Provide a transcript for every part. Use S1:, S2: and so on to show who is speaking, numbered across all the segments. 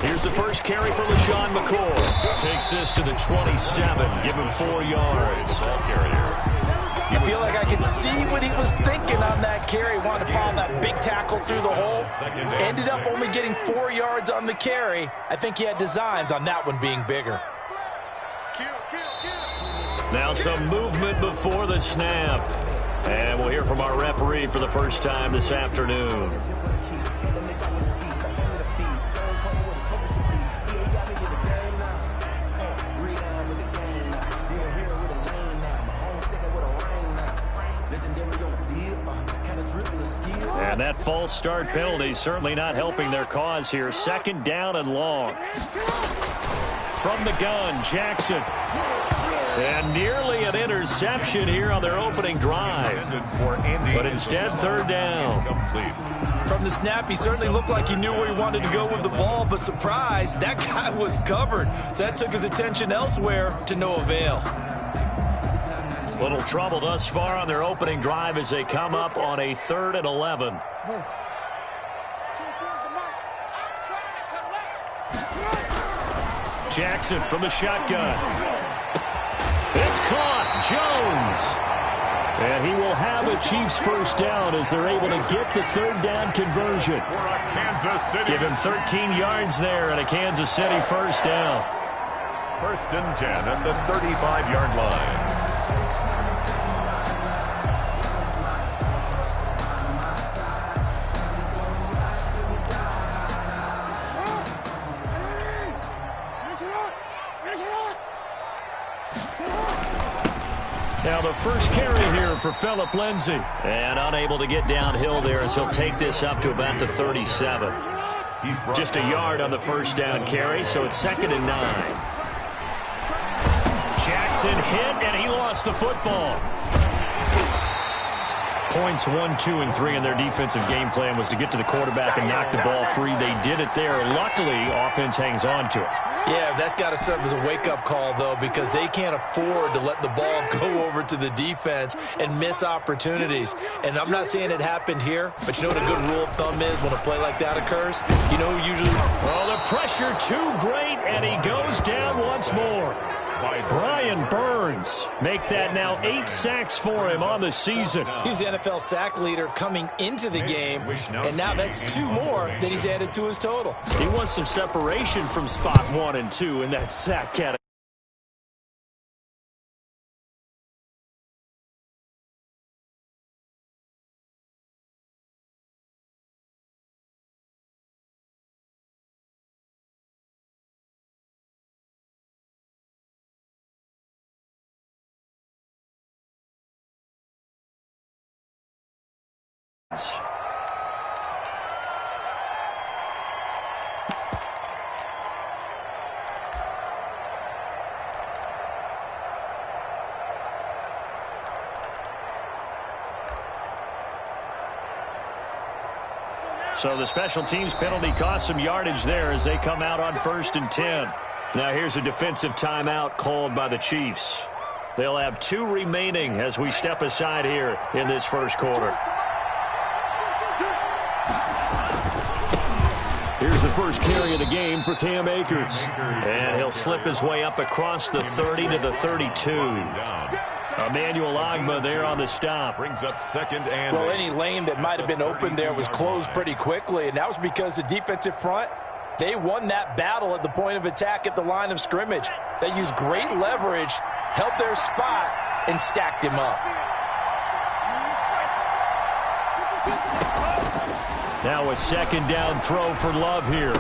S1: Here's the first carry for LaShawn McCoy. Takes this to the 27. Give him 4 yards. Ball carrier.
S2: I feel like I could see what he was thinking on that carry. Wanted to follow that big tackle through the hole. Ended up only getting 4 yards on the carry. I think he had designs on that one being bigger.
S1: Now some movement before the snap. And we'll hear from our referee for the first time this afternoon. And that false start penalty certainly not helping their cause here. Second down and long. From the gun, Jackson. And nearly an interception here on their opening drive. But instead, third down.
S2: From the snap, he certainly looked like he knew where he wanted to go with the ball, but surprise, that guy was covered. So that took his attention elsewhere to no avail.
S1: Little trouble thus far on their opening drive as they come up on a 3rd and 11. Jackson from the shotgun. It's caught. Jones. And he will have a Chiefs first down as they're able to get the third down conversion. Give him 13 yards there and a Kansas City first down.
S3: 1st and 10 at the 35-yard line.
S1: Now the first carry here for Phillip Lindsay. And unable to get downhill there as he'll take this up to about the 37. Just a yard on the first down carry, so it's 2nd and 9. Jackson hit, and he lost the football. Points 1, 2, and 3 in their defensive game plan was to get to the quarterback and knock the ball free. They did it there. Luckily, offense hangs on to it.
S2: Yeah, that's got to serve as a wake-up call, though, because they can't afford to let the ball go over to the defense and miss opportunities. And I'm not saying it happened here, but you know what a good rule of thumb is when a play like that occurs? You know, usually...
S1: Oh, the pressure too great, and he goes down once more. Brian Burns make that now 8 sacks for him on the season.
S2: He's the NFL sack leader coming into the game, and now that's 2 more that he's added to his total.
S1: He wants some separation from spot 1 and 2 in that sack category. So the special teams penalty cost some yardage there as they come out on 1st and 10. Now here's a defensive timeout called by the Chiefs. They'll have 2 remaining as we step aside here in this first quarter. Here's the first carry of the game for Cam Akers. And he'll slip his way up across the 30 to the 32. Emmanuel Ogbah there on the stop.
S3: Brings up 2nd and...
S2: Well, any lane that might have been open there was closed pretty quickly, and that was because the defensive front, they won that battle at the point of attack at the line of scrimmage. They used great leverage, held their spot, and stacked him up.
S1: Now a 2nd down throw for Love here.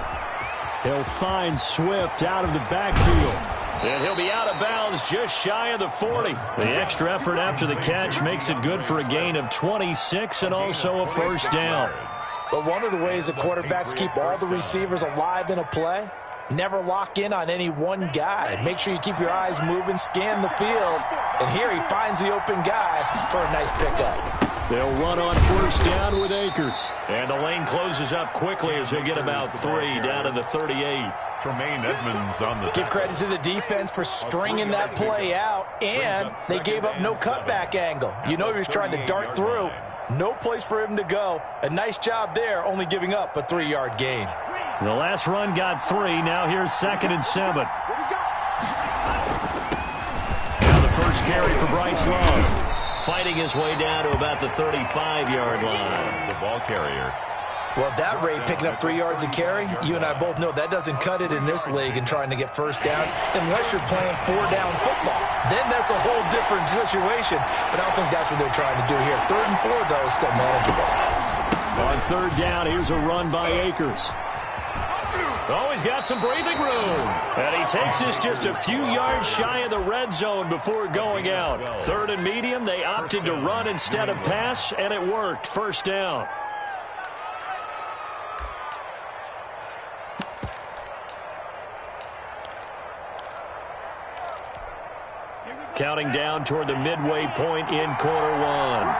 S1: He'll find Swift out of the backfield. And he'll be out of bounds just shy of the 40. The extra effort after the catch makes it good for a gain of 26 and also a first down.
S2: But one of the ways that quarterbacks keep all the receivers alive in a play, never lock in on any one guy. Make sure you keep your eyes moving, scan the field. And here he finds the open guy for a nice pickup.
S1: They'll run on first down with Akers. And the lane closes up quickly as he'll get about 3 down to the 38.
S3: Tremaine Edmonds on the
S2: Give credit to the defense for stringing that play out, and they gave up no cutback angle. You know he was trying to dart through. No place for him to go. A nice job there, only giving up a 3-yard gain.
S1: The last run got 3. Now here's 2nd and 7. Now the first carry for Bryce Love. Fighting his way down to about the 35-yard line.
S3: The ball carrier.
S2: Well, at that rate, picking up 3 yards a carry, you and I both know that doesn't cut it in this league and trying to get first downs unless you're playing 4-down football. Then that's a whole different situation, but I don't think that's what they're trying to do here. 3rd and 4, though, is still manageable.
S1: On 3rd down, here's a run by Akers. Oh, he's got some breathing room. And he takes this just a few yards shy of the red zone before going out. 3rd and medium, they opted to run instead of pass, and it worked. First down. Counting down toward the midway point in quarter 1.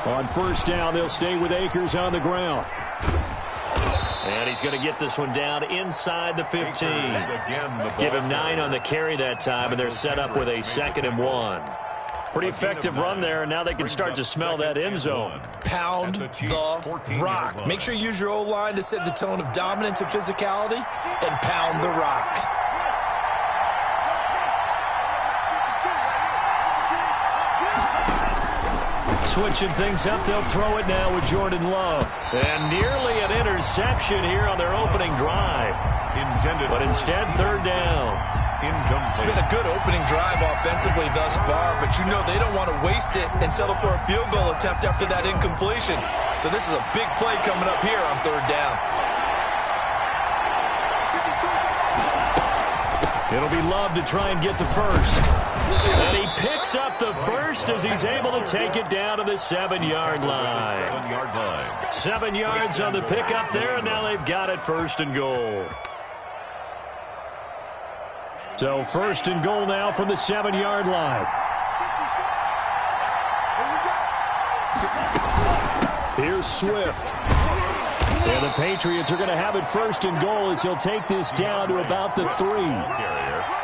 S1: On first down, they'll stay with Akers on the ground. And he's going to get this one down inside the 15. Give him 9 on the carry that time, and they're set up with a 2nd and 1. Pretty effective run there, and now they can start to smell that end zone.
S2: Pound the rock. Make sure you use your O-line to set the tone of dominance and physicality, and pound the rock.
S1: Switching things up, they'll throw it now with Jordan Love. And nearly an interception here on their opening drive. But instead, 3rd down.
S2: It's been a good opening drive offensively thus far, but you know they don't want to waste it and settle for a field goal attempt after that incompletion. So this is a big play coming up here on 3rd down.
S1: It'll be Love to try and get the first. And he picks up the first as he's able to take it down to the 7-yard line. 7 yards on the pickup there, and now they've got it 1st and goal. So 1st and goal now from the 7-yard line. Here's Swift. And the Patriots are going to have it 1st and goal as he'll take this down to about the 3.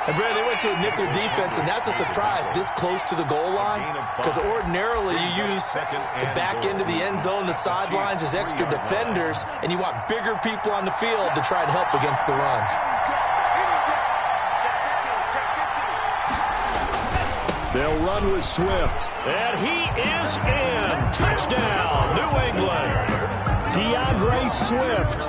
S2: And Brad, they went to a nickel defense, and that's a surprise this close to the goal line, because ordinarily you use the back end of the end zone, the sidelines as extra defenders, and you want bigger people on the field to try and help against the run.
S1: They'll run with Swift. And he is in. Touchdown, New England. DeAndre Swift,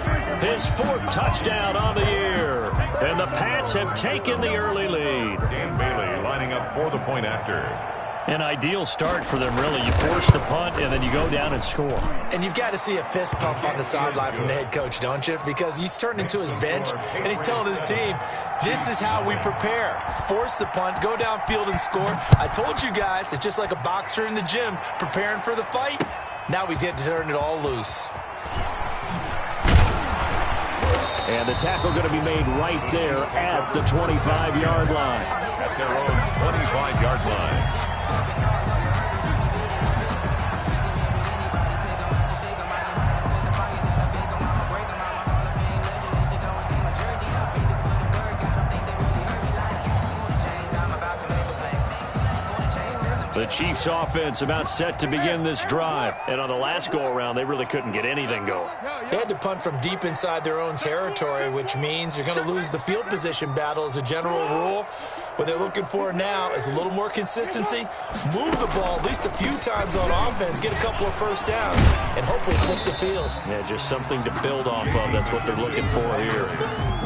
S1: his 4th touchdown on the year. And the Pats have taken the early lead.
S3: Dan Bailey lining up for the point after.
S1: An ideal start for them, really. You force the punt, and then you go down and score.
S2: And you've got to see a fist pump on the sideline from the head coach, don't you? Because he's turned into his bench, and he's telling his team, this is how we prepare. Force the punt, go downfield and score. I told you guys, it's just like a boxer in the gym preparing for the fight. Now we get to turn it all loose.
S1: And the tackle going to be made right there at the 25-yard line.
S3: At their own 25-yard line.
S1: The Chiefs offense about set to begin this drive. And on the last go-around, they really couldn't get anything going.
S2: They had to punt from deep inside their own territory, which means you're going to lose the field position battle as a general rule. What they're looking for now is a little more consistency, move the ball at least a few times on offense, get a couple of first downs, and hopefully flip the field.
S1: Yeah, just something to build off of. That's what they're looking for here.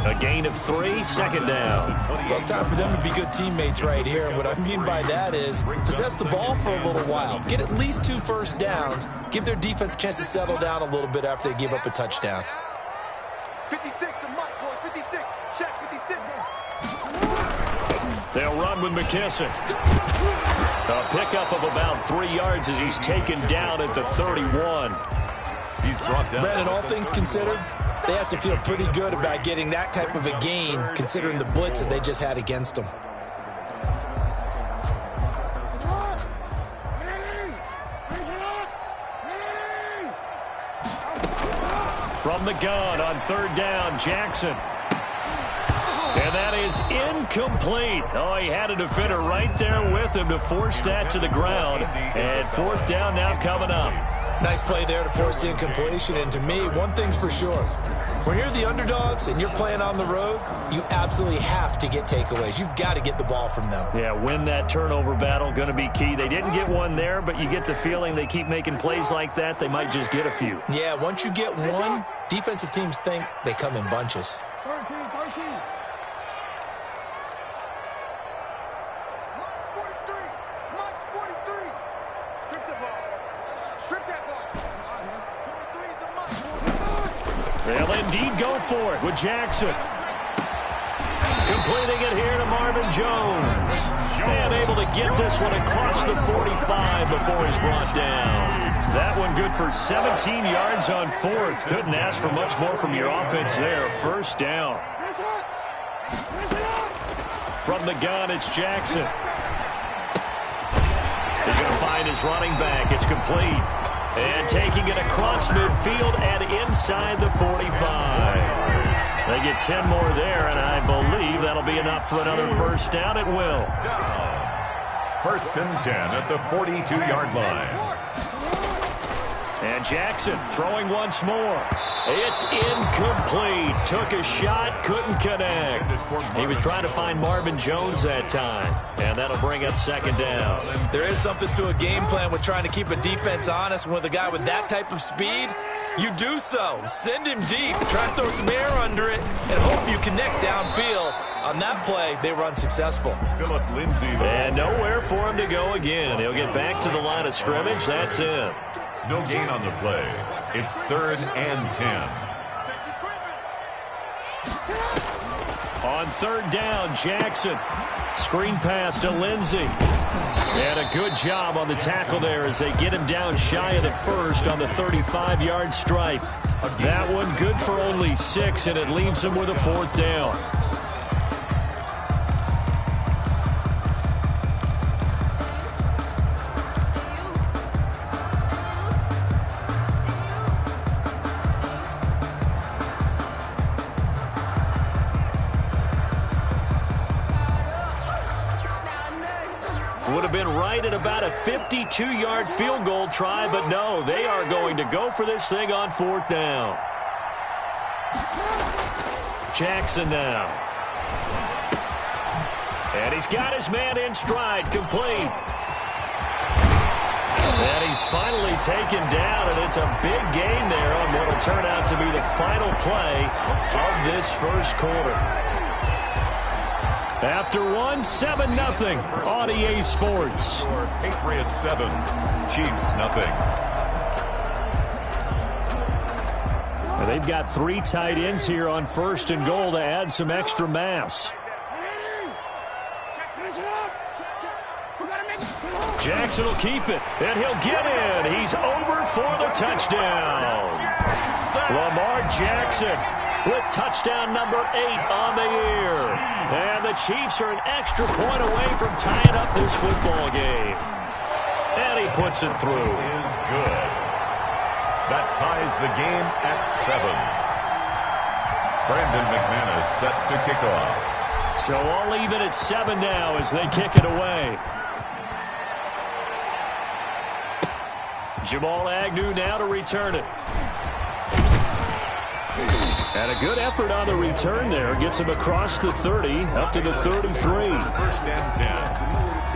S1: A gain of 3, 2nd down.
S2: Well, it's time for them to be good teammates right here. And what I mean by that is possess the ball for a little while. Get at least 2 first downs. Give their defense a chance to settle down a little bit after they give up a touchdown.
S4: 56 to Mike, boys. 56. Check 56.
S1: They'll run with McKissick. A pickup of about 3 yards as he's taken down at the 31.
S3: He's brought down.
S2: Brandon, all things considered, They have to feel pretty good about getting that type of a gain, considering the blitz that they just had against them.
S1: From the gun on third down, Jackson. And that is incomplete. Oh, he had a defender right there with him to force that to the ground. And fourth down now coming up.
S2: Nice play there to force the incompletion. And to me, one thing's for sure. When you're the underdogs and you're playing on the road, you absolutely have to get takeaways. You've got to get the ball from them.
S1: Yeah, win that turnover battle, going to be key. They didn't get one there, but you get the feeling they keep making plays like that, they might just get a few.
S2: Yeah, once you get one, defensive teams think they come in bunches.
S4: 13. March 43. Strip the ball. Strip that ball. 43 is the mark.
S1: They'll indeed go for it with Jackson. Completing it here to Marvin Jones. And able to get this one across the 45 before he's brought down. That one good for 17 yards on fourth. Couldn't ask for much more from your offense there. First down. From the gun, it's Jackson. He's going to find his running back. It's complete. And taking it across midfield and inside the 45. They get 10 more there, and I believe that'll be enough for another first down. It will.
S3: First and 10 at the 42-yard line.
S1: And Jackson throwing once more. It's incomplete. Took a shot, couldn't connect. He was trying to find Marvin Jones that time. And that'll bring up second down.
S2: There is something to a game plan with trying to keep a defense honest. With a guy with that type of speed, you do so. Send him deep. Try to throw some air under it and hope you connect downfield. On that play, they were unsuccessful.
S3: Philip Lindsay.
S1: And nowhere for him to go again. He'll get back to the line of scrimmage. That's it.
S3: No gain on the play. It's 3rd and 10.
S1: On third down, Jackson. Screen pass to Lindsay. And a good job on the tackle there as they get him down shy of the first on the 35-yard stripe. That one good for only 6, and it leaves him with a fourth down. Would have been right at about a 52-yard field goal try, but no, they are going to go for this thing on fourth down. Jackson now. And he's got his man in stride, complete. And he's finally taken down, and it's a big gain there on what will turn out to be the final play of this first quarter. After 7-0 on EA Sports.
S3: Patriots 7, Chiefs 0.
S1: They've got 3 tight ends here on first and goal to add some extra mass. Jackson will keep it, and he'll get in. He's over for the touchdown. Lamar Jackson with touchdown number 8 on the year. And the Chiefs are an extra point away from tying up this football game. And he puts it through.
S3: Is good. That ties the game at 7. Brandon McManus set to kick off.
S1: So all even at 7 now as they kick it away. Jamal Agnew now to return it. And a good effort on the return there. Gets him across the 30, up to the 33.
S3: First and 10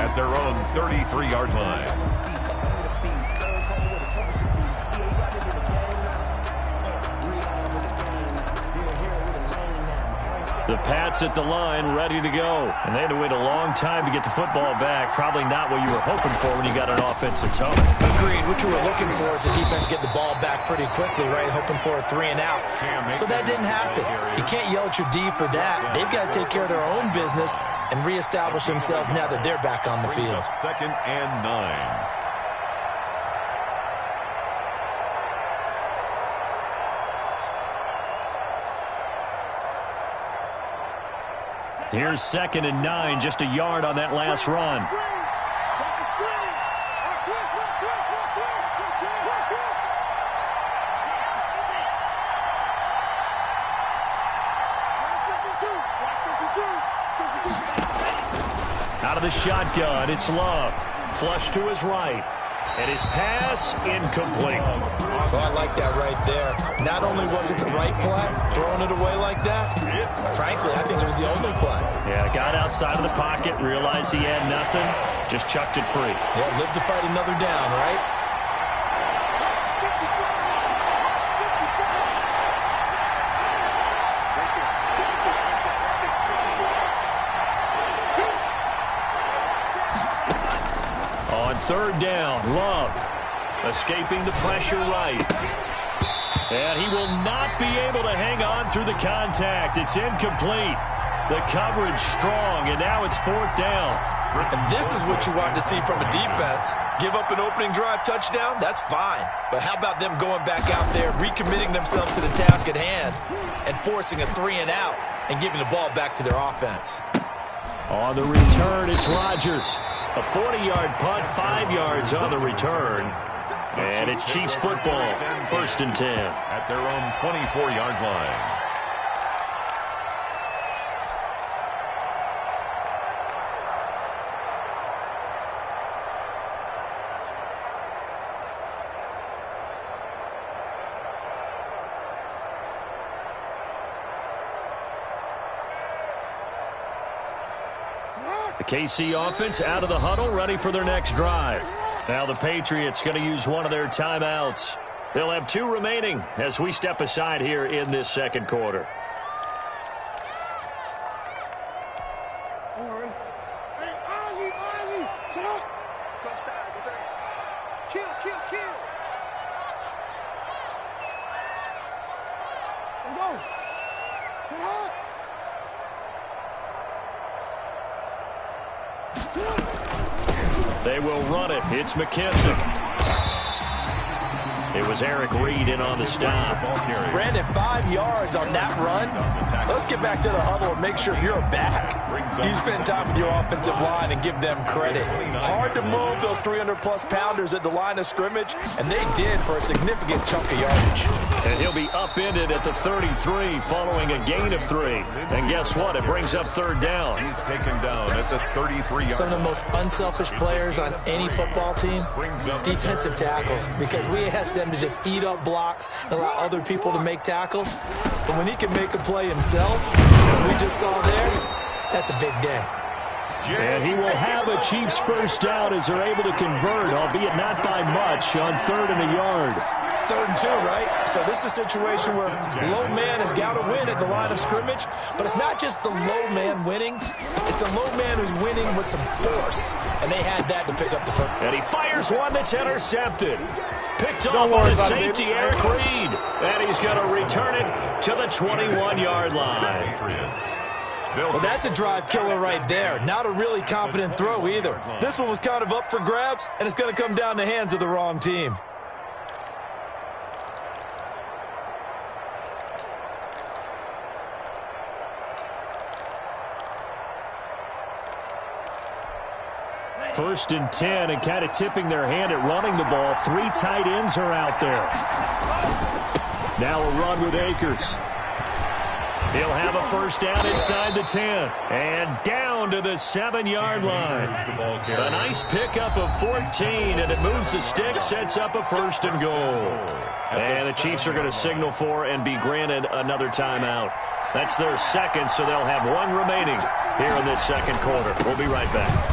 S3: at their own 33-yard line.
S1: The Pats at the line, ready to go. And they had to wait a long time to get the football back. Probably not what you were hoping for when you got an offense that's home.
S2: Agreed. What you were looking for is the defense get the ball back pretty quickly, right? Hoping for a 3 and out. So that didn't happen. You can't yell at your D for that. They've got to take care of their own business and reestablish themselves now that they're back on the field.
S3: 2nd and 9.
S1: Here's 2nd and 9, just a yard on that last run. Out of the shotgun, it's Love. Flush to his right. And his pass, incomplete.
S2: Oh, I like that right there. Not only was it the right play, throwing it away like that, frankly, I think it was the only play.
S1: Yeah, got outside of the pocket, realized he had nothing, just chucked it free.
S2: Yeah, live to fight another down, right?
S1: On 3rd down, Love escaping the pressure right. And he will not be able to hang on through the contact. It's incomplete. The coverage strong, and now it's 4th down.
S2: And this is what you want to see from a defense. Give up an opening drive touchdown, that's fine. But how about them going back out there, recommitting themselves to the task at hand, and forcing a 3-and-out and giving the ball back to their offense.
S1: On the return, it's Rodgers. A 40-yard punt, 5 yards on the return. And it's Chiefs football, 1st and 10.
S3: At their own 24-yard line.
S1: The KC offense out of the huddle, ready for their next drive. Now the Patriots going to use one of their timeouts. They'll have 2 remaining as we step aside here in this 2nd quarter. They will run it. It's McKissick. It was Eric Reed in on the stop.
S2: Brandon, 5 yards on that run. Let's get back to the huddle and make sure you're back. You spend time with your offensive line and give them credit. Hard to move those 300-plus pounders at the line of scrimmage, and they did for a significant chunk of yardage.
S1: And he'll be upended at the 33 following a gain of 3. And guess what? It brings up 3rd down.
S3: He's taken down at the 33-yard line.
S2: Some of the most unselfish players on any football team, defensive tackles, because we ask them to just eat up blocks and allow other people to make tackles. But when he can make a play himself, as we just saw there, that's a big day.
S1: And he will have a Chiefs 1st down as they're able to convert, albeit not by much, on 3rd and a yard.
S2: 3rd and 2, right? So this is a situation where low man has got to win at the line of scrimmage, but it's not just the low man winning. It's the low man who's winning with some force, and they had that to pick up the 1st.
S1: And he fires one that's intercepted. Picked off by the safety, Eric Reed. And he's going to return it to the 21-yard line.
S2: Well, that's a drive killer right there. Not a really confident throw either. This one was kind of up for grabs, and it's going to come down the hands of the wrong team.
S1: First and 10, and kind of tipping their hand at running the ball. 3 tight ends are out there. Now a run with Akers. He'll have a 1st down inside the 10. And down to the 7-yard line. A nice pickup of 14, and it moves the stick, sets up a 1st and goal. And the Chiefs are going to signal for and be granted another timeout. That's their 2nd, so they'll have 1 remaining here in this 2nd quarter. We'll be right back.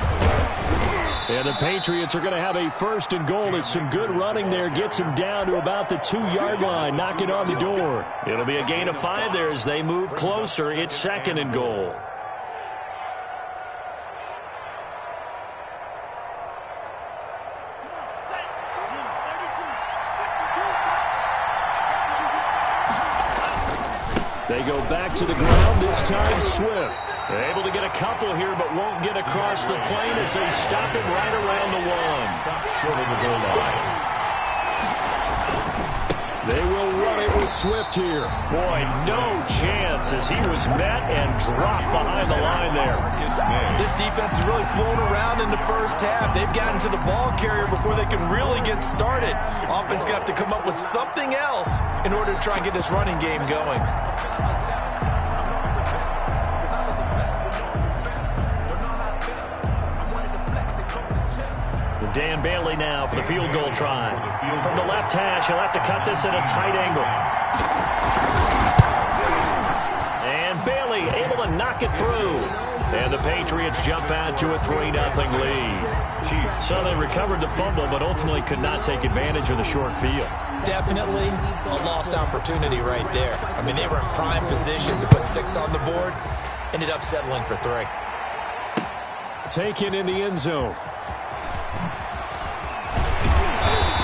S1: And the Patriots are going to have a 1st and goal as some good running there gets him down to about the 2-yard line, knocking on the door. It'll be a gain of 5 there as they move closer. It's 2nd and goal. They go back to the ground, this time Swift. They're able to get a couple here, but won't get across the plane as they stop him right around the 1.
S3: Stop short of the goal line.
S1: They will run it with Swift here. Boy, no chance defense as he was met and dropped behind the line there.
S2: This defense is really flown around in the first half. They've gotten to the ball carrier before they can really get started. Offense going to have to come up with something else in order to try and get this running game going.
S1: Dan Bailey now for the field goal try. From the left hash, he'll have to cut this at a tight angle. And Bailey able to knock it through. And the Patriots jump out to a 3-0 lead. So they recovered the fumble, but ultimately could not take advantage of the short field.
S2: Definitely a lost opportunity right there. I mean, they were in prime position to put 6 on the board. Ended up settling for 3.
S1: Taken in the end zone.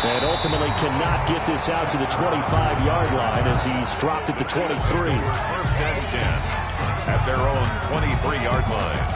S1: And ultimately cannot get this out to the 25-yard line as he's dropped it to 23.
S3: First and 10 at their own 23-yard line.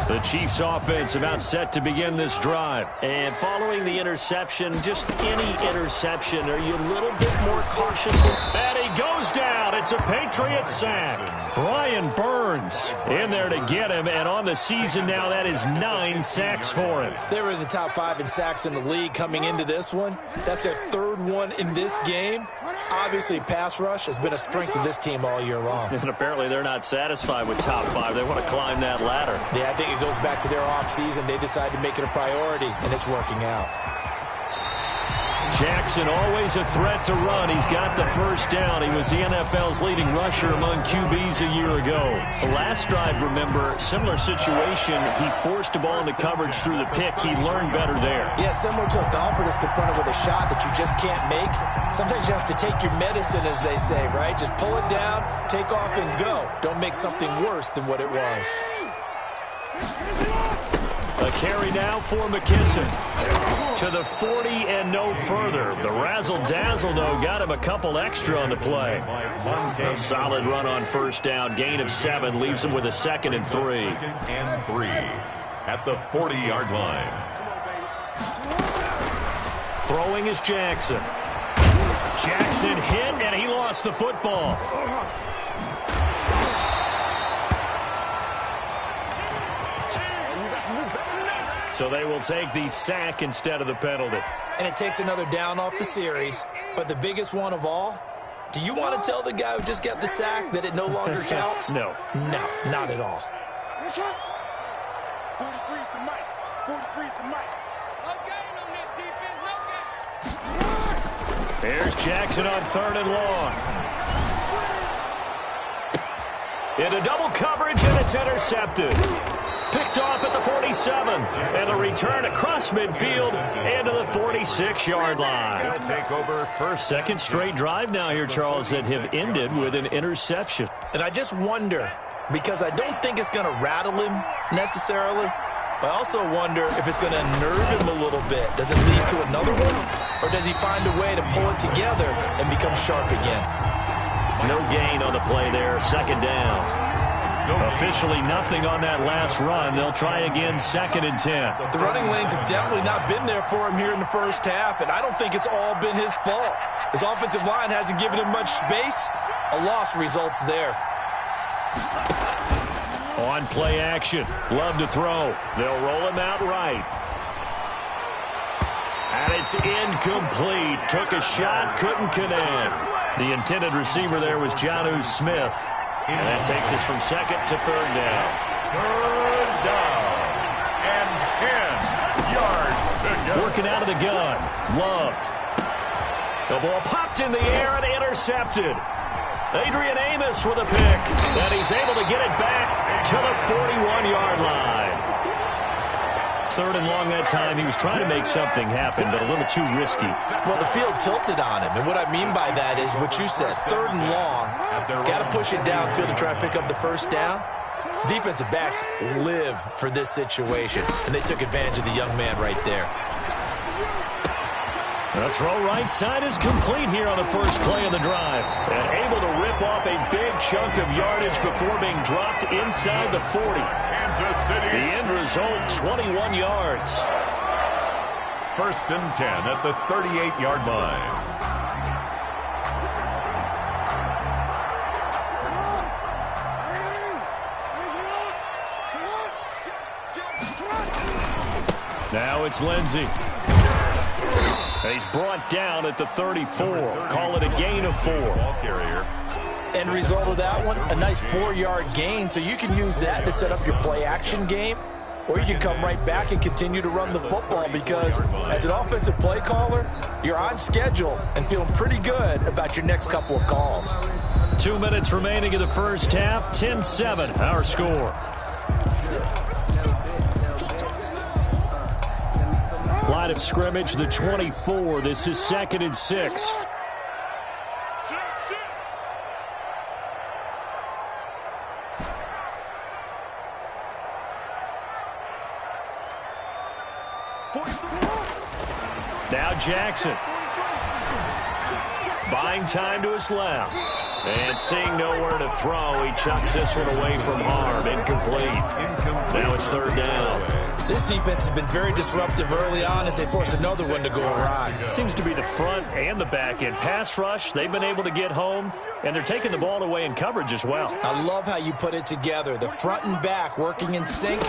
S1: The Chiefs offense about set to begin this drive. And following the interception, just any interception, are you a little bit more cautious? And he goes down. It's a Patriots sack. Brian Burns in there to get him. And on the season now, that is 9 sacks for him.
S2: They were in the top 5 in sacks in the league coming into this one. That's their 3rd one in this game. Obviously, pass rush has been a strength of this team all year long.
S1: And apparently they're not satisfied with top 5. They want to climb that ladder.
S2: Yeah, I think it goes back to their offseason. They decided to make it a priority, and it's working out.
S1: Jackson always a threat to run. He's got the first down. He was the NFL's leading rusher among QBs a year ago. The last drive, remember, similar situation. He forced a ball into coverage through the pick. He learned better there.
S2: Yeah, similar to a golfer that's confronted with a shot that you just can't make. Sometimes you have to take your medicine, as they say, right? Just pull it down, take off, and go. Don't make something worse than what it was.
S1: A carry now for McKisson. To the 40 and no further. The razzle-dazzle, though, got him a couple extra on the play. A solid run on first down. Gain of 7 leaves him with a 2nd and 3.
S3: 2nd and 3 at the 40-yard line.
S1: Throwing is Jackson. Jackson hit, and he lost the football. So they will take the sack instead of the penalty.
S2: And it takes another down off the series. But the biggest one of all, do you want to tell the guy who just got the sack that it no longer counts?
S1: No.
S2: No, not at all.
S4: 43's the mic. 43's the mic. No game on this defense, no game.
S1: Here's Jackson on 3rd and long. Into double coverage, and it's intercepted. Picked off at the 47, and a return across midfield into the 46-yard line.
S3: Take over first.
S1: 2nd straight drive now here, Charles, that have ended with an interception.
S2: And I just wonder, because I don't think it's going to rattle him necessarily, but I also wonder if it's going to nerve him a little bit. Does it lead to another one, or does he find a way to pull it together and become sharp again?
S1: No gain on the play there, 2nd down. Officially nothing on that last run. They'll try again, 2nd and 10.
S2: The running lanes have definitely not been there for him here in the first half, and I don't think it's all been his fault. His offensive line hasn't given him much space. A loss results there.
S1: On play action. Love to throw. They'll roll him out right. And it's incomplete. Took a shot, couldn't connect. The intended receiver there was Jonnu Smith. And that takes us from 2nd to 3rd down.
S3: 3rd down and 10 yards to go.
S1: Working out of the gun. Love. The ball popped in the air and intercepted. Adrian Amos with a pick. And he's able to get it back to the 41-yard line. 3rd and long that time. He was trying to make something happen, but a little too risky.
S2: Well, the field tilted on him, and what I mean by that is what you said. 3rd and long, got to push it downfield to try and pick up the first down. Defensive backs live for this situation, and they took advantage of the young man right there.
S1: The throw right side is complete here on the first play of the drive. And able to rip off a big chunk of yardage before being dropped inside the 40. The end result, 21 yards.
S3: 1st and 10 at the 38-yard line.
S1: Now it's Lindsey. He's brought down at the 34. Call it a gain of 4.
S3: Ball carrier.
S2: End result of that one, a nice 4-yard gain, so you can use that to set up your play-action game, or you can come right back and continue to run the football because as an offensive play caller, you're on schedule and feeling pretty good about your next couple of calls.
S1: 2 minutes remaining in the first half, 10-7, our score. Line of scrimmage, the 24. This is 2nd and 6. Now Jackson. Buying time to his left. And seeing nowhere to throw, he chucks this one away from harm. Incomplete. Now it's 3rd down.
S2: This defense has been very disruptive early on as they force another one to go awry.
S1: It seems to be the front and the back end. Pass rush, they've been able to get home, and they're taking the ball away in coverage as well.
S2: I love how you put it together. The front and back working in sync,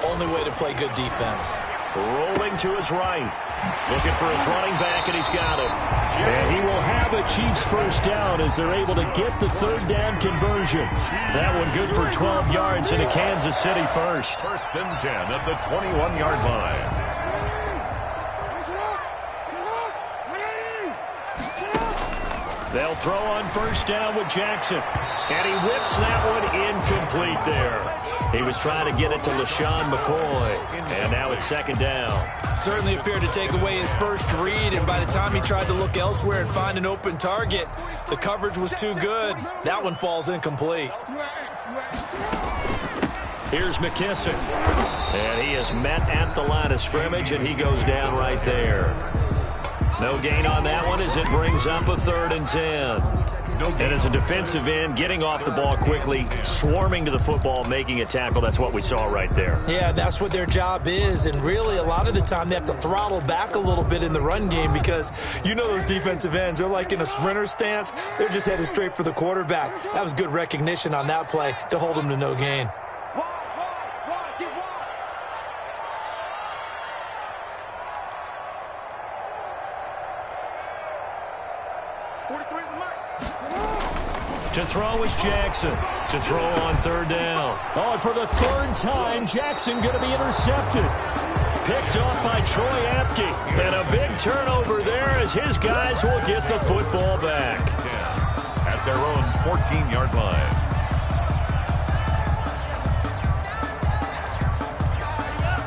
S2: only way to play good defense.
S1: Rolling to his right. Looking for his running back, and he's got him. And he will have a Chiefs 1st down as they're able to get the 3rd down conversion. That one good for 12 yards in a Kansas City 1st.
S3: 1st and 10 at the 21-yard line.
S1: They'll throw on 1st down with Jackson. And he whips that one incomplete there. He was trying to get it to LaShawn McCoy. And now it's 2nd down.
S2: Certainly appeared to take away his first read, and by the time he tried to look elsewhere and find an open target, the coverage was too good. That one falls incomplete.
S1: Here's McKissick. And he is met at the line of scrimmage, and he goes down right there. No gain on that one as it brings up a 3rd and 10. And as a defensive end, getting off the ball quickly, swarming to the football, making a tackle, that's what we saw right there.
S2: Yeah, that's what their job is, and really a lot of the time they have to throttle back a little bit in the run game because you know those defensive ends, they're like in a sprinter stance. They're just headed straight for the quarterback. That was good recognition on that play to hold them to no gain.
S1: To throw is Jackson. To throw on 3rd down. Oh, and for the 3rd time, Jackson going to be intercepted. Picked off by Troy Apke. And a big turnover there as his guys will get the football back.
S3: At their own 14-yard line.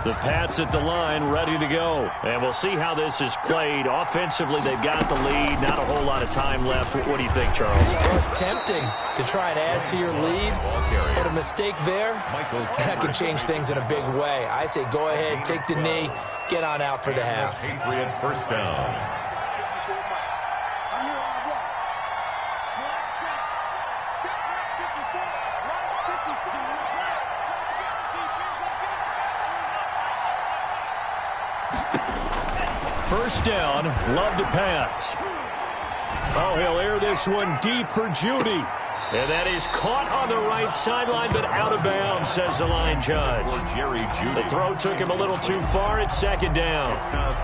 S1: The Pats at the line, ready to go. And we'll see how this is played. Offensively, they've got the lead. Not a whole lot of time left. What do you think, Charles?
S2: Well, it's tempting to try and add to your lead, but a mistake there, that could change things in a big way. I say go ahead, take the knee, get on out for the half.
S3: Patriot 1st down.
S1: First down, Love to pass. Oh, he'll air this one deep for Judy. And that is caught on the right sideline, but out of bounds, says the line judge. The throw took him a little too far. It's 2nd down.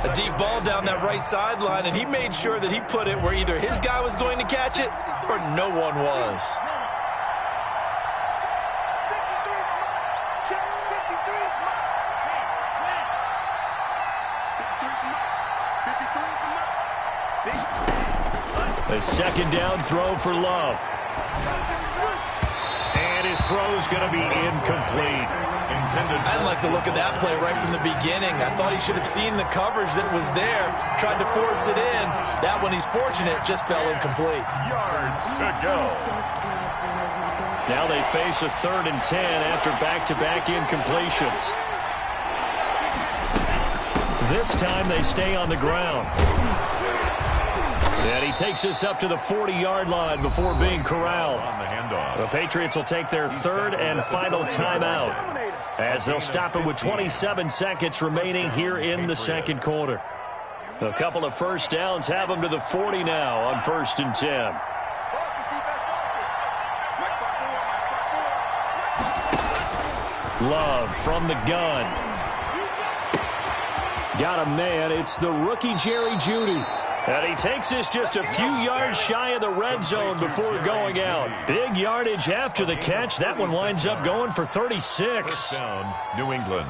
S2: A deep ball down that right sideline, and he made sure that he put it where either his guy was going to catch it or no one was.
S1: A 2nd down throw for Love. And his throw's going to be incomplete.
S2: I didn't like the look of that play right from the beginning. I thought he should have seen the coverage that was there, tried to force it in. That one, he's fortunate, just fell incomplete.
S3: Yards to go.
S1: Now they face a 3rd and 10 after back-to-back incompletions. This time they stay on the ground. And he takes us up to the 40-yard line before being corralled.
S3: On the handoff.
S1: The Patriots will take their 3rd and final timeout as they'll stop it with 27 seconds remaining here in the 2nd quarter. A couple of first downs have them to the 40 now on 1st and 10. Love from the gun. Got a man. It's the rookie Jerry Jeudy. And he takes this just a few yards shy of the red zone before going out. Big yardage after the catch. That one winds up going for 36.
S3: First down, New England.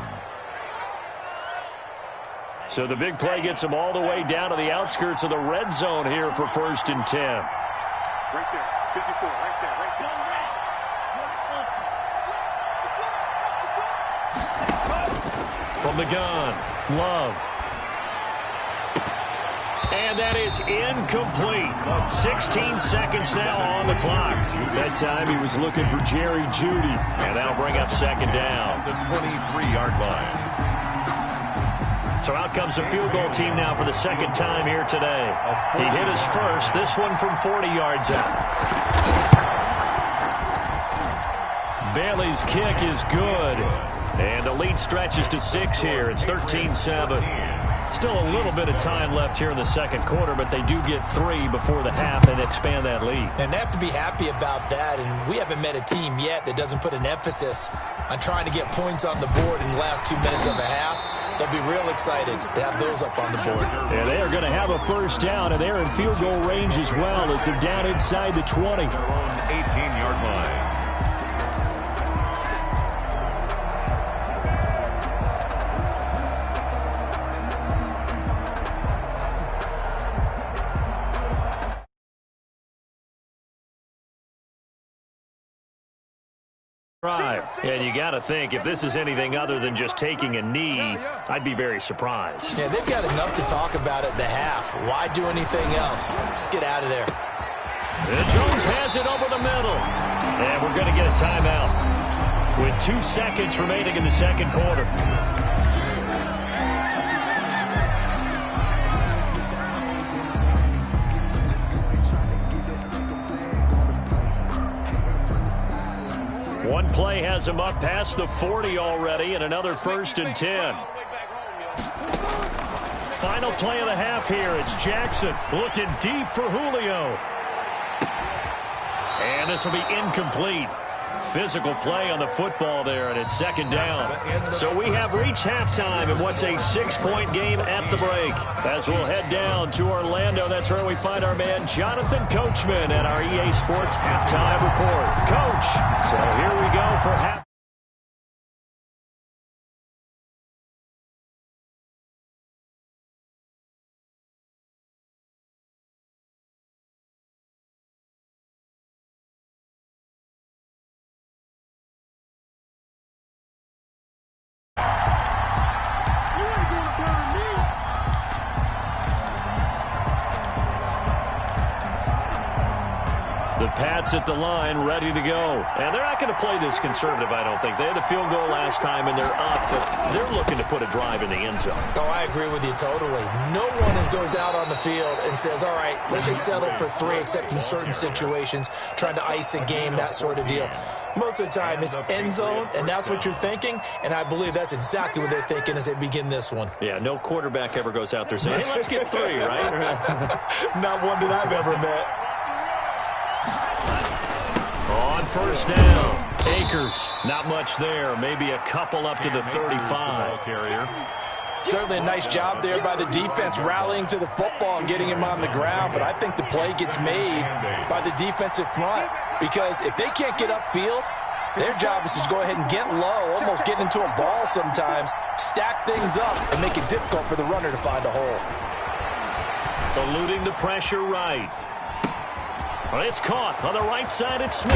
S1: So the big play gets them all the way down to the outskirts of the red zone here for 1st and 10.
S4: Right there, 54, right there, right there.
S1: From the gun, Love. And that is incomplete. 16 seconds now on the clock. That time he was looking for Jerry Jeudy. And that'll bring up 2nd down.
S3: The 23-yard line.
S1: So out comes the field goal team now for the 2nd time here today. He hit his first, this one from 40 yards out. Bailey's kick is good. And the lead stretches to 6 here. It's 13-7. Still a little bit of time left here in the 2nd quarter, but they do get 3 before the half and expand that lead.
S2: And they have to be happy about that, and we haven't met a team yet that doesn't put an emphasis on trying to get points on the board in the last 2 minutes of a half. They'll be real excited to have those up on the board.
S1: And they are going to have a first down, and they're in field goal range as well as they're down inside the 20.
S3: Their own 18-yard line.
S1: And you got to think, if this is anything other than just taking a knee, I'd be very surprised.
S2: Yeah, they've got enough to talk about at the half. Why do anything else? Just get out of there.
S1: And Jones has it over the middle. And we're going to get a timeout with 2 seconds remaining in the 2nd quarter. One play has him up past the 40 already, and another 1st and 10. Final play of the half here. It's Jackson looking deep for Julio. And this will be incomplete. Physical play on the football there, and it's 2nd down. So we have reached halftime in what's a 6-point game at the break. As we'll head down to Orlando, that's where we find our man Jonathan Coachman at our EA Sports Halftime Report. Coach, so here we go for half. The Pats at the line, ready to go. And they're not going to play this conservative, I don't think. They had a field goal last time, and they're up, but they're looking to put a drive in the end zone.
S2: Oh, I agree with you totally. No one goes out on the field and says, all right, let's just settle for 3, except in certain situations, trying to ice a game, that sort of deal. Most of the time, it's end zone, and that's what you're thinking, and I believe that's exactly what they're thinking as they begin this one.
S1: Yeah, no quarterback ever goes out there saying, hey, let's get 3, right?
S2: Not one that I've ever met.
S1: On 1st down, Akers, not much there. Maybe a couple up to the 35.
S2: Certainly a nice job there by the defense rallying to the football and getting him on the ground, but I think the play gets made by the defensive front because if they can't get upfield, their job is to go ahead and get low, almost get into a ball sometimes, stack things up, and make it difficult for the runner to find a hole.
S1: Eluding the pressure right. Well, it's caught on the right side. It's Smith.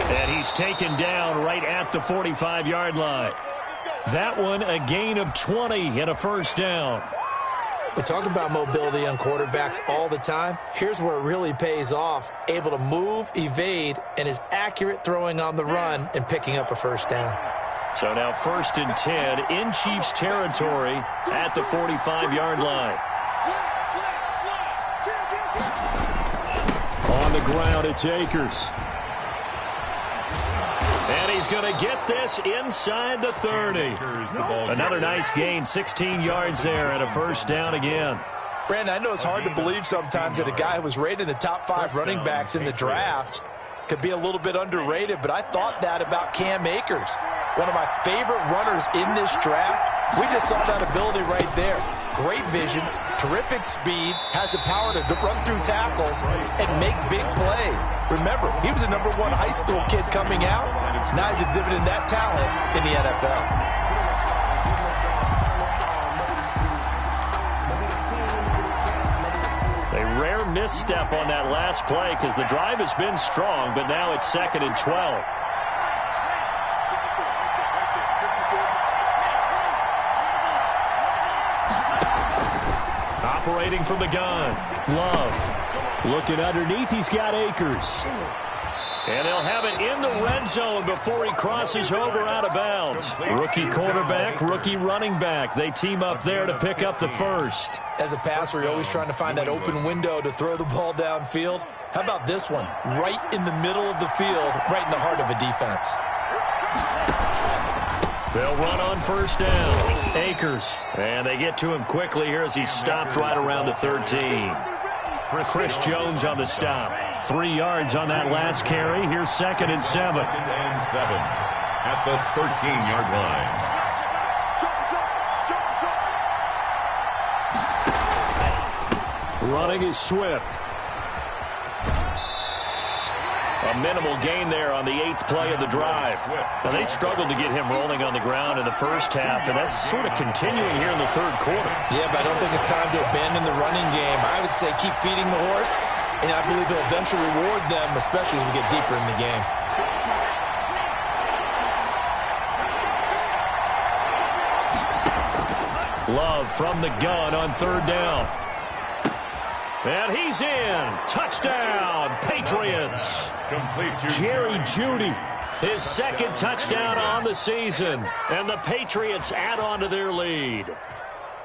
S1: And he's taken down right at the 45-yard line. That one, a gain of 20 and a 1st down.
S2: We talk about mobility on quarterbacks all the time. Here's where it really pays off. Able to move, evade, and is accurate throwing on the run and picking up a 1st down.
S1: So now 1st and 10 in Chiefs territory at the 45-yard line. On the ground, it's Akers. And he's going to get this inside the 30. Another nice gain, 16 yards there and a 1st down again.
S2: Brandon, I know it's hard to believe sometimes that a guy who was rated in the top 5 running backs in the draft could be a little bit underrated, but I thought that about Cam Akers, one of my favorite runners in this draft. We just saw that ability right there. Great vision, terrific speed, has the power to run through tackles and make big plays. Remember, he was a #1 high school kid coming out. Now he's exhibiting that talent in the NFL.
S1: A rare misstep on that last play because the drive has been strong, but now it's 2nd and 12. Operating from the gun. Love. Looking underneath, he's got Akers. And they'll have it in the red zone before he crosses over out of bounds. Rookie quarterback, rookie running back. They team up there to pick up the first.
S2: As a passer, you're always trying to find that open window to throw the ball downfield. How about this one? Right in the middle of the field, right in the heart of a defense.
S1: They'll run on first down. Akers. And they get to him quickly here as he stopped right around the 13. Chris Jones on the stop. 3 yards on that last carry. Here's 2nd and 7.
S3: 2nd and 7 at the 13-yard line.
S1: Running is Swift. A minimal gain there on the 8th play of the drive. Now, they struggled to get him rolling on the ground in the first half, and that's sort of continuing here in the 3rd quarter.
S2: Yeah, but I don't think it's time to abandon the running game. I would say keep feeding the horse, and I believe he'll eventually reward them, especially as we get deeper in the game.
S1: Love from the gun on 3rd down. And he's in. Touchdown, Patriots.
S3: Complete to
S1: Jerry Jeudy, his 2nd touchdown on the season. And the Patriots add on to their lead.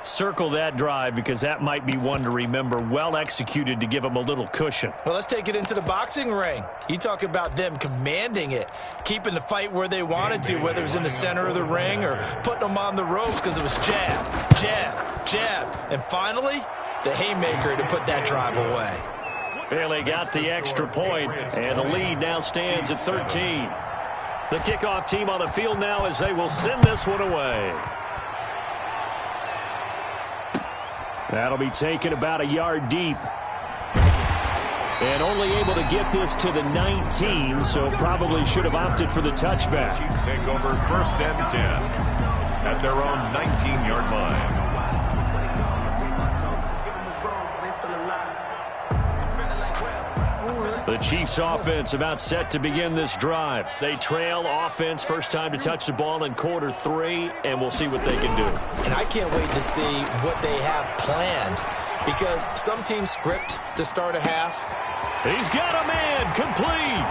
S1: Circle that drive because that might be one to remember. Well executed to give them a little cushion.
S2: Well, let's take it into the boxing ring. You talk about them commanding it, keeping the fight where they wanted to, whether it was in the center of the ring or putting them on the ropes because it was jab, jab, jab. And finally, the haymaker to put that drive away.
S1: Bailey got the extra point, and the lead now stands at 13. The kickoff team on the field now as they will send this one away. That'll be taken about a yard deep. And only able to get this to the 19, so probably should have opted for the touchback.
S3: Chiefs take over 1st and 10 at their own 19-yard line.
S1: The Chiefs offense about set to begin this drive. They trail offense first time to touch the ball in quarter 3, and we'll see what they can do.
S2: And I can't wait to see what they have planned because some teams script to start a half.
S1: He's got a man complete.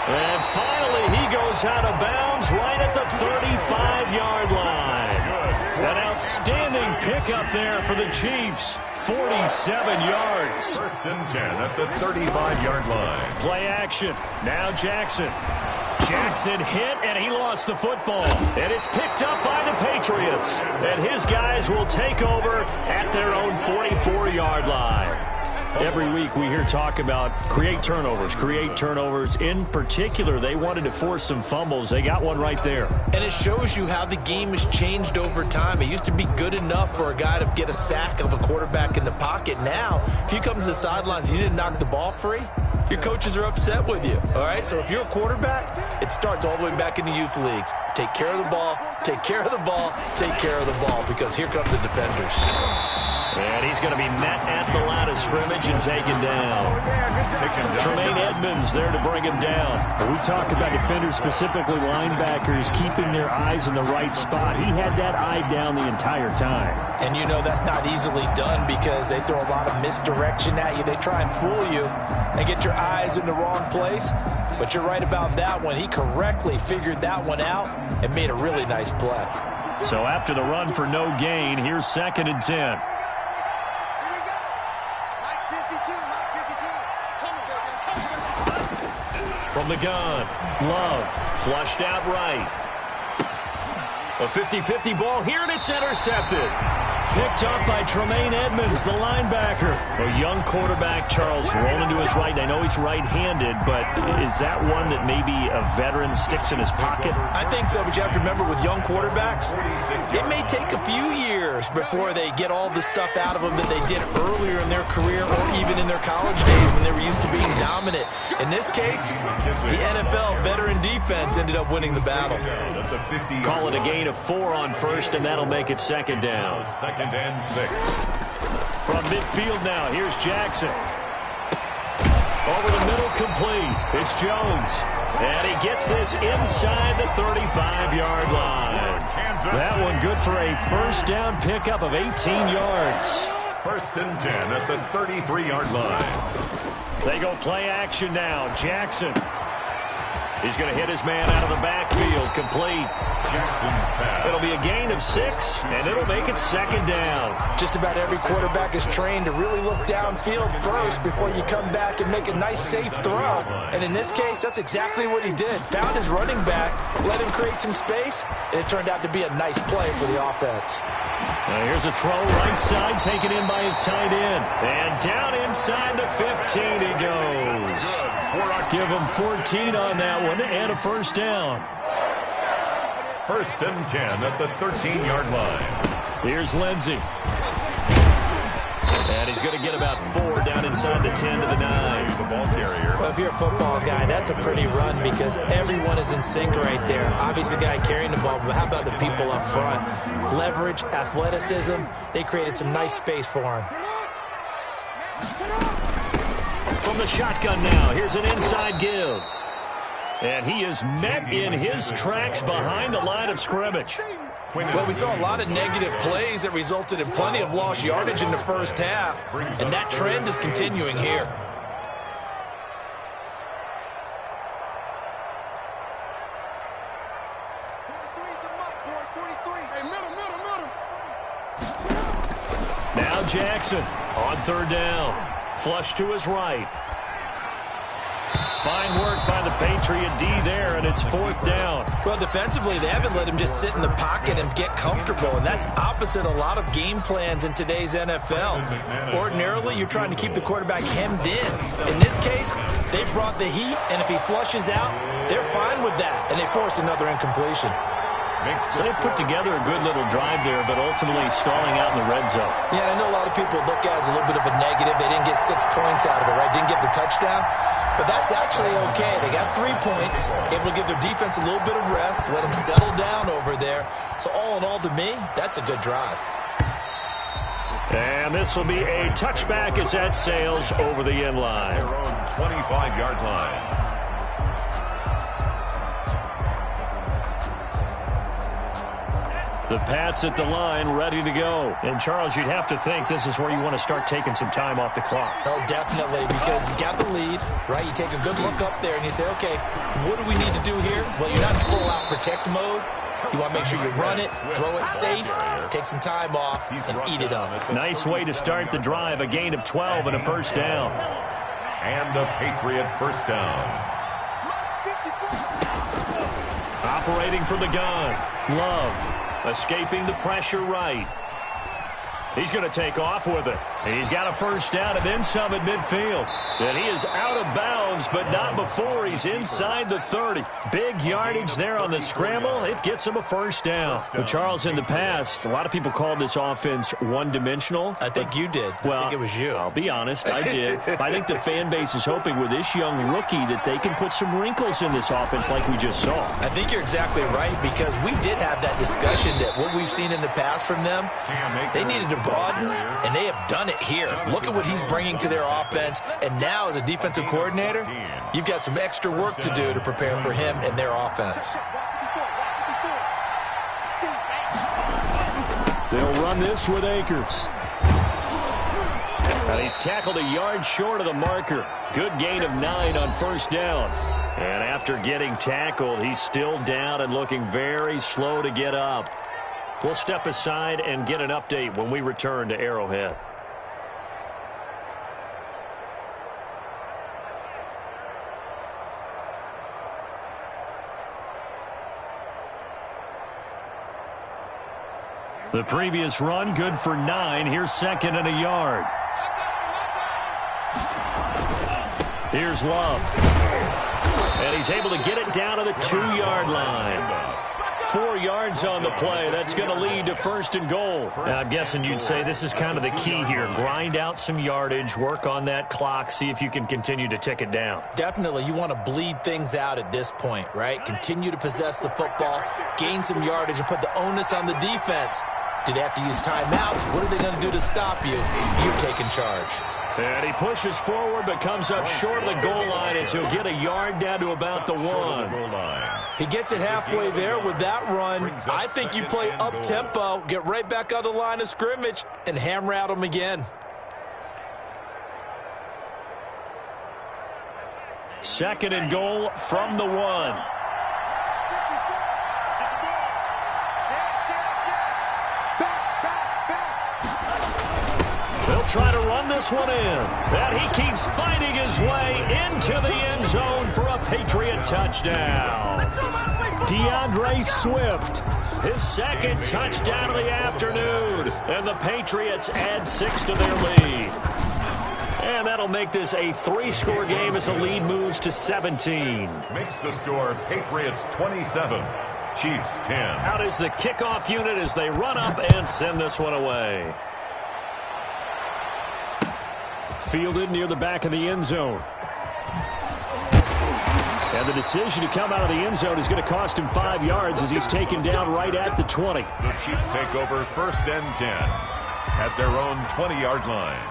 S1: And finally he goes out of bounds right at the 35-yard line. An outstanding pickup there for the Chiefs. 47 yards.
S3: 1st and 10 at the 35-yard line.
S1: Play action. Now Jackson. Jackson hit, and he lost the football. And it's picked up by the Patriots. And his guys will take over at their own 44-yard line. Every week we hear talk about create turnovers. In particular, they wanted to force some fumbles. They got one right there.
S2: And it shows you how the game has changed over time. It used to be good enough for a guy to get a sack of a quarterback in the pocket. Now, if you come to the sidelines and you didn't knock the ball free, your coaches are upset with you. All right, so if you're a quarterback, it starts all the way back in the youth leagues. Take care of the ball, take care of the ball, take care of the ball, because here come the defenders.
S1: And he's going to be met at the line of scrimmage and taken down. Tremaine Edmonds there to bring him down.
S5: We talk about defenders, specifically linebackers, keeping their eyes in the right spot. He had that eye down the entire time.
S2: And you know that's not easily done because they throw a lot of misdirection at you. They try and fool you and get your eyes in the wrong place. But you're right about that one. He correctly figured that one out and made a really nice play.
S1: So after the run for no gain, here's 2nd and 10. From the gun, Love, flushed out right. A 50-50 ball here, and it's intercepted. picked up by Tremaine Edmonds, the linebacker. A young quarterback, Charles, rolling to his right. I know he's right-handed, but is that one that maybe a veteran sticks in his pocket?
S2: I think so, but you have to remember with young quarterbacks, it may take a few years before they get all the stuff out of them that they did earlier in their career or even in their college days when they were used to being dominant. In this case, the NFL veteran defense ended up winning the battle.
S1: Call it a gain of 4 on first, and that'll make it second down.
S3: Second and 6.
S1: From midfield now, here's Jackson. Over the middle, complete. It's Jones. And he gets this inside the 35-yard line. That one good for a first down pickup of 18 yards.
S3: First and 10 at the 33-yard line.
S1: They go play action now. Jackson. He's going to hit his man out of the backfield. Complete.
S3: Jackson's pass.
S1: It'll be a gain of 6, and it'll make it second down.
S2: Just about every quarterback is trained to really look downfield first before you come back and make a nice, safe throw. And in this case, that's exactly what he did. Found his running back, let him create some space, and it turned out to be a nice play for the offense.
S1: Now here's a throw right side, taken in by his tight end. And down inside the 15 he goes. Give him 14 on that one and a first down.
S3: First and 10 at the 13-yard line.
S1: Here's Lindsey. And he's going to get about 4 down inside the 10 to the 9.
S3: The ball carrier.
S2: Well, if you're a football guy, that's a pretty run because everyone is in sync right there. Obviously, the guy carrying the ball, but how about the people up front? Leverage, athleticism, they created some nice space for him.
S1: From the shotgun now, here's an inside give. And he is met in his tracks behind the line of scrimmage.
S2: Well, we saw a lot of negative plays that resulted in plenty of lost yardage in the first half, and that trend is continuing here.
S1: Now Jackson on third down. Flush to his right. Fine work by the Patriot D there, and it's fourth down.
S2: Well, defensively, they haven't let him just sit in the pocket and get comfortable, and that's opposite a lot of game plans in today's NFL. Ordinarily, you're trying to keep the quarterback hemmed in. In this case, they brought the heat, and if he flushes out, they're fine with that, and they force another incompletion.
S1: So they put together a good little drive there, but ultimately stalling out in the red zone.
S2: Yeah, I know a lot of people look at it as a little bit of a negative. They didn't get 6 points out of it, right? Didn't get the touchdown. But that's actually okay. They got 3 points, able to give their defense a little bit of rest, let them settle down over there. So all in all, to me, that's a good drive.
S1: And this will be a touchback as that sails over the end line.
S3: Their own 25-yard line.
S1: The Pats at the line, ready to go. And, Charles, you'd have to think this is where you want to start taking some time off the clock.
S2: Oh, definitely, because you got the lead, right? You take a good look up there and you say, okay, what do we need to do here? Well, you're not in full-out protect mode. You want to make sure you run it, throw it safe, take some time off, and eat it up.
S1: Nice way to start the drive, a gain of 12 and a first down.
S3: And a Patriot first down.
S1: Operating from the gun, Love. Escaping the pressure right. He's going to take off with it. And he's got a first down and then some at midfield. And he is out of bounds, but not before he's inside the 30. Big yardage there on the scramble. It gets him a first down. But Charles, in the past, a lot of people called this offense one-dimensional.
S2: I think you did.
S1: Well,
S2: I think it was you.
S1: I'll be honest, I did. I think the fan base is hoping with this young rookie that they can put some wrinkles in this offense like we just saw.
S2: I think you're exactly right, because we did have that discussion that what we've seen in the past from them, they needed to broaden, and they have done it here. Look at what he's bringing to their offense, and now as a defensive coordinator, you've got some extra work to do to prepare for him and their offense.
S1: They'll run this with Akers. And he's tackled a yard short of the marker. Good gain of 9 on first down. And after getting tackled, he's still down and looking very slow to get up. We'll step aside and get an update when we return to Arrowhead. The previous run, good for 9. Here's second and a yard. Here's Love. And he's able to get it down to the 2-yard line. 4 yards on the play. That's going to lead to first and goal. Now, I'm guessing you'd say this is kind of the key here. Grind out some yardage, work on that clock, see if you can continue to tick it down.
S2: Definitely. You want to bleed things out at this point, right? Continue to possess the football, gain some yardage, and put the onus on the defense. Do they have to use timeouts? What are they going to do to stop you? You're taking charge.
S1: And he pushes forward but comes up short of the goal line as he'll get a yard down to about the 1.
S2: He gets it halfway there with that run. I think you play up-tempo, get right back on the line of scrimmage, and hammer at him again.
S1: Second and goal from the 1. They'll try to run this one in. And he keeps fighting his way into the end zone for a Patriot touchdown. DeAndre Swift, his second touchdown of the afternoon. And the Patriots add 6 to their lead. And that'll make this a 3-score game as the lead moves to 17.
S3: Makes the score Patriots 27, Chiefs 10.
S1: Out is the kickoff unit as they run up and send this one away. Fielded near the back of the end zone. And the decision to come out of the end zone is going to cost him 5 yards as he's taken down right at the 20.
S3: The Chiefs take over first and 10 at their own 20-yard line.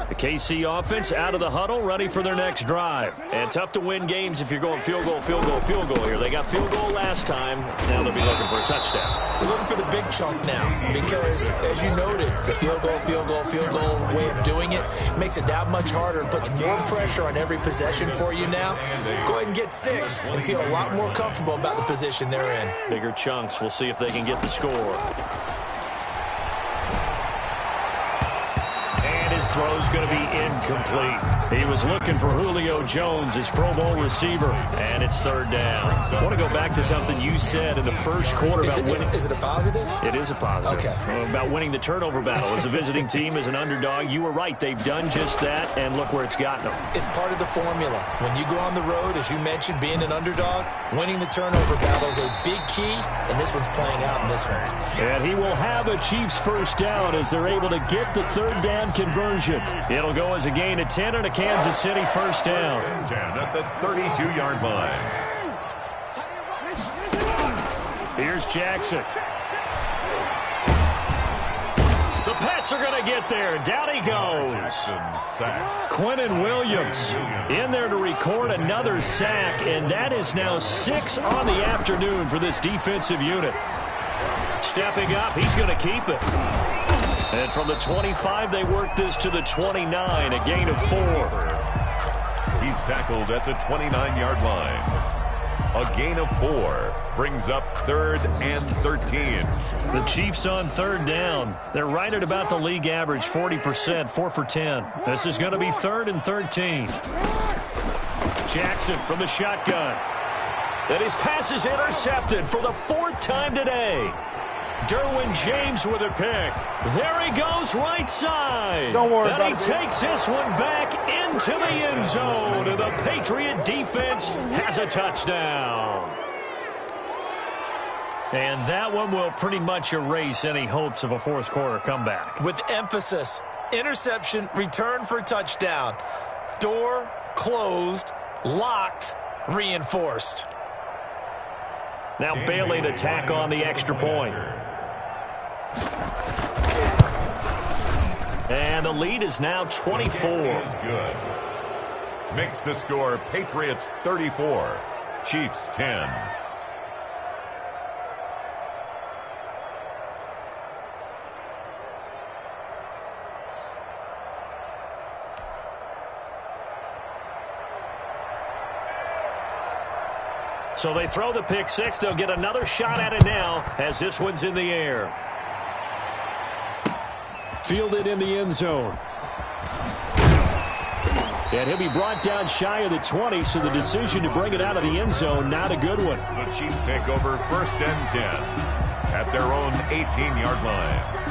S1: The KC offense out of the huddle, ready for their next drive. And tough to win games if you're going field goal here. They got field goal last time. Now they'll be looking for a touchdown.
S2: They're looking for the big chunk now because, as you noted, the field goal way of doing it makes it that much harder and puts more pressure on every possession for you now. Go ahead and get 6 and feel a lot more comfortable about the position they're in.
S1: Bigger chunks. We'll see if they can get the score. His throw's going to be incomplete. He was looking for Julio Jones, his Pro Bowl receiver, and it's third down. I want to go back to something you said in the first quarter about winning.
S2: Is it a positive?
S1: It is a positive.
S2: Okay.
S1: About winning the turnover battle as a visiting team, as an underdog. You were right. They've done just that, and look where it's gotten them.
S2: It's part of the formula. When you go on the road, as you mentioned, being an underdog, winning the turnover battle is a big key, and this one's playing out in this one.
S5: And he will have a Chiefs first down as they're able to get the third down conversion.
S1: It'll go as a gain of 10 and a Kansas City first down.
S3: 10 at the 32-yard line.
S1: Here's Jackson. The Pats are going to get there. Down he goes. Quinnen Williams in there to record another sack, and that is now 6 on the afternoon for this defensive unit. Stepping up, he's going to keep it. And from the 25, they work this to the 29, a gain of 4.
S3: He's tackled at the 29-yard line. A gain of 4 brings up 3rd and 13.
S1: The Chiefs on third down. They're right at about the league average, 40%, 4 for 10. This is going to be 3rd and 13. Jackson from the shotgun. And his pass is intercepted for the 4th time today. Derwin James with a pick. There he goes right side.
S6: Don't worry
S1: about
S6: it.
S1: And he takes this one back into the end zone. And the Patriot defense has a touchdown. And that one will pretty much erase any hopes of a fourth quarter comeback.
S2: With emphasis, interception, return for touchdown. Door closed, locked, reinforced.
S1: Now Bailey to tack on the extra point. And the lead is now 24.
S3: Is good. Makes the score Patriots 34, Chiefs 10.
S1: So they throw the pick six. They'll get another shot at it now as this one's in the air.
S5: Fielded in the end zone. And he'll be brought down shy of the 20, so the decision to bring it out of the end zone, not a good one.
S3: The Chiefs take over 1st and 10 at their own 18-yard line.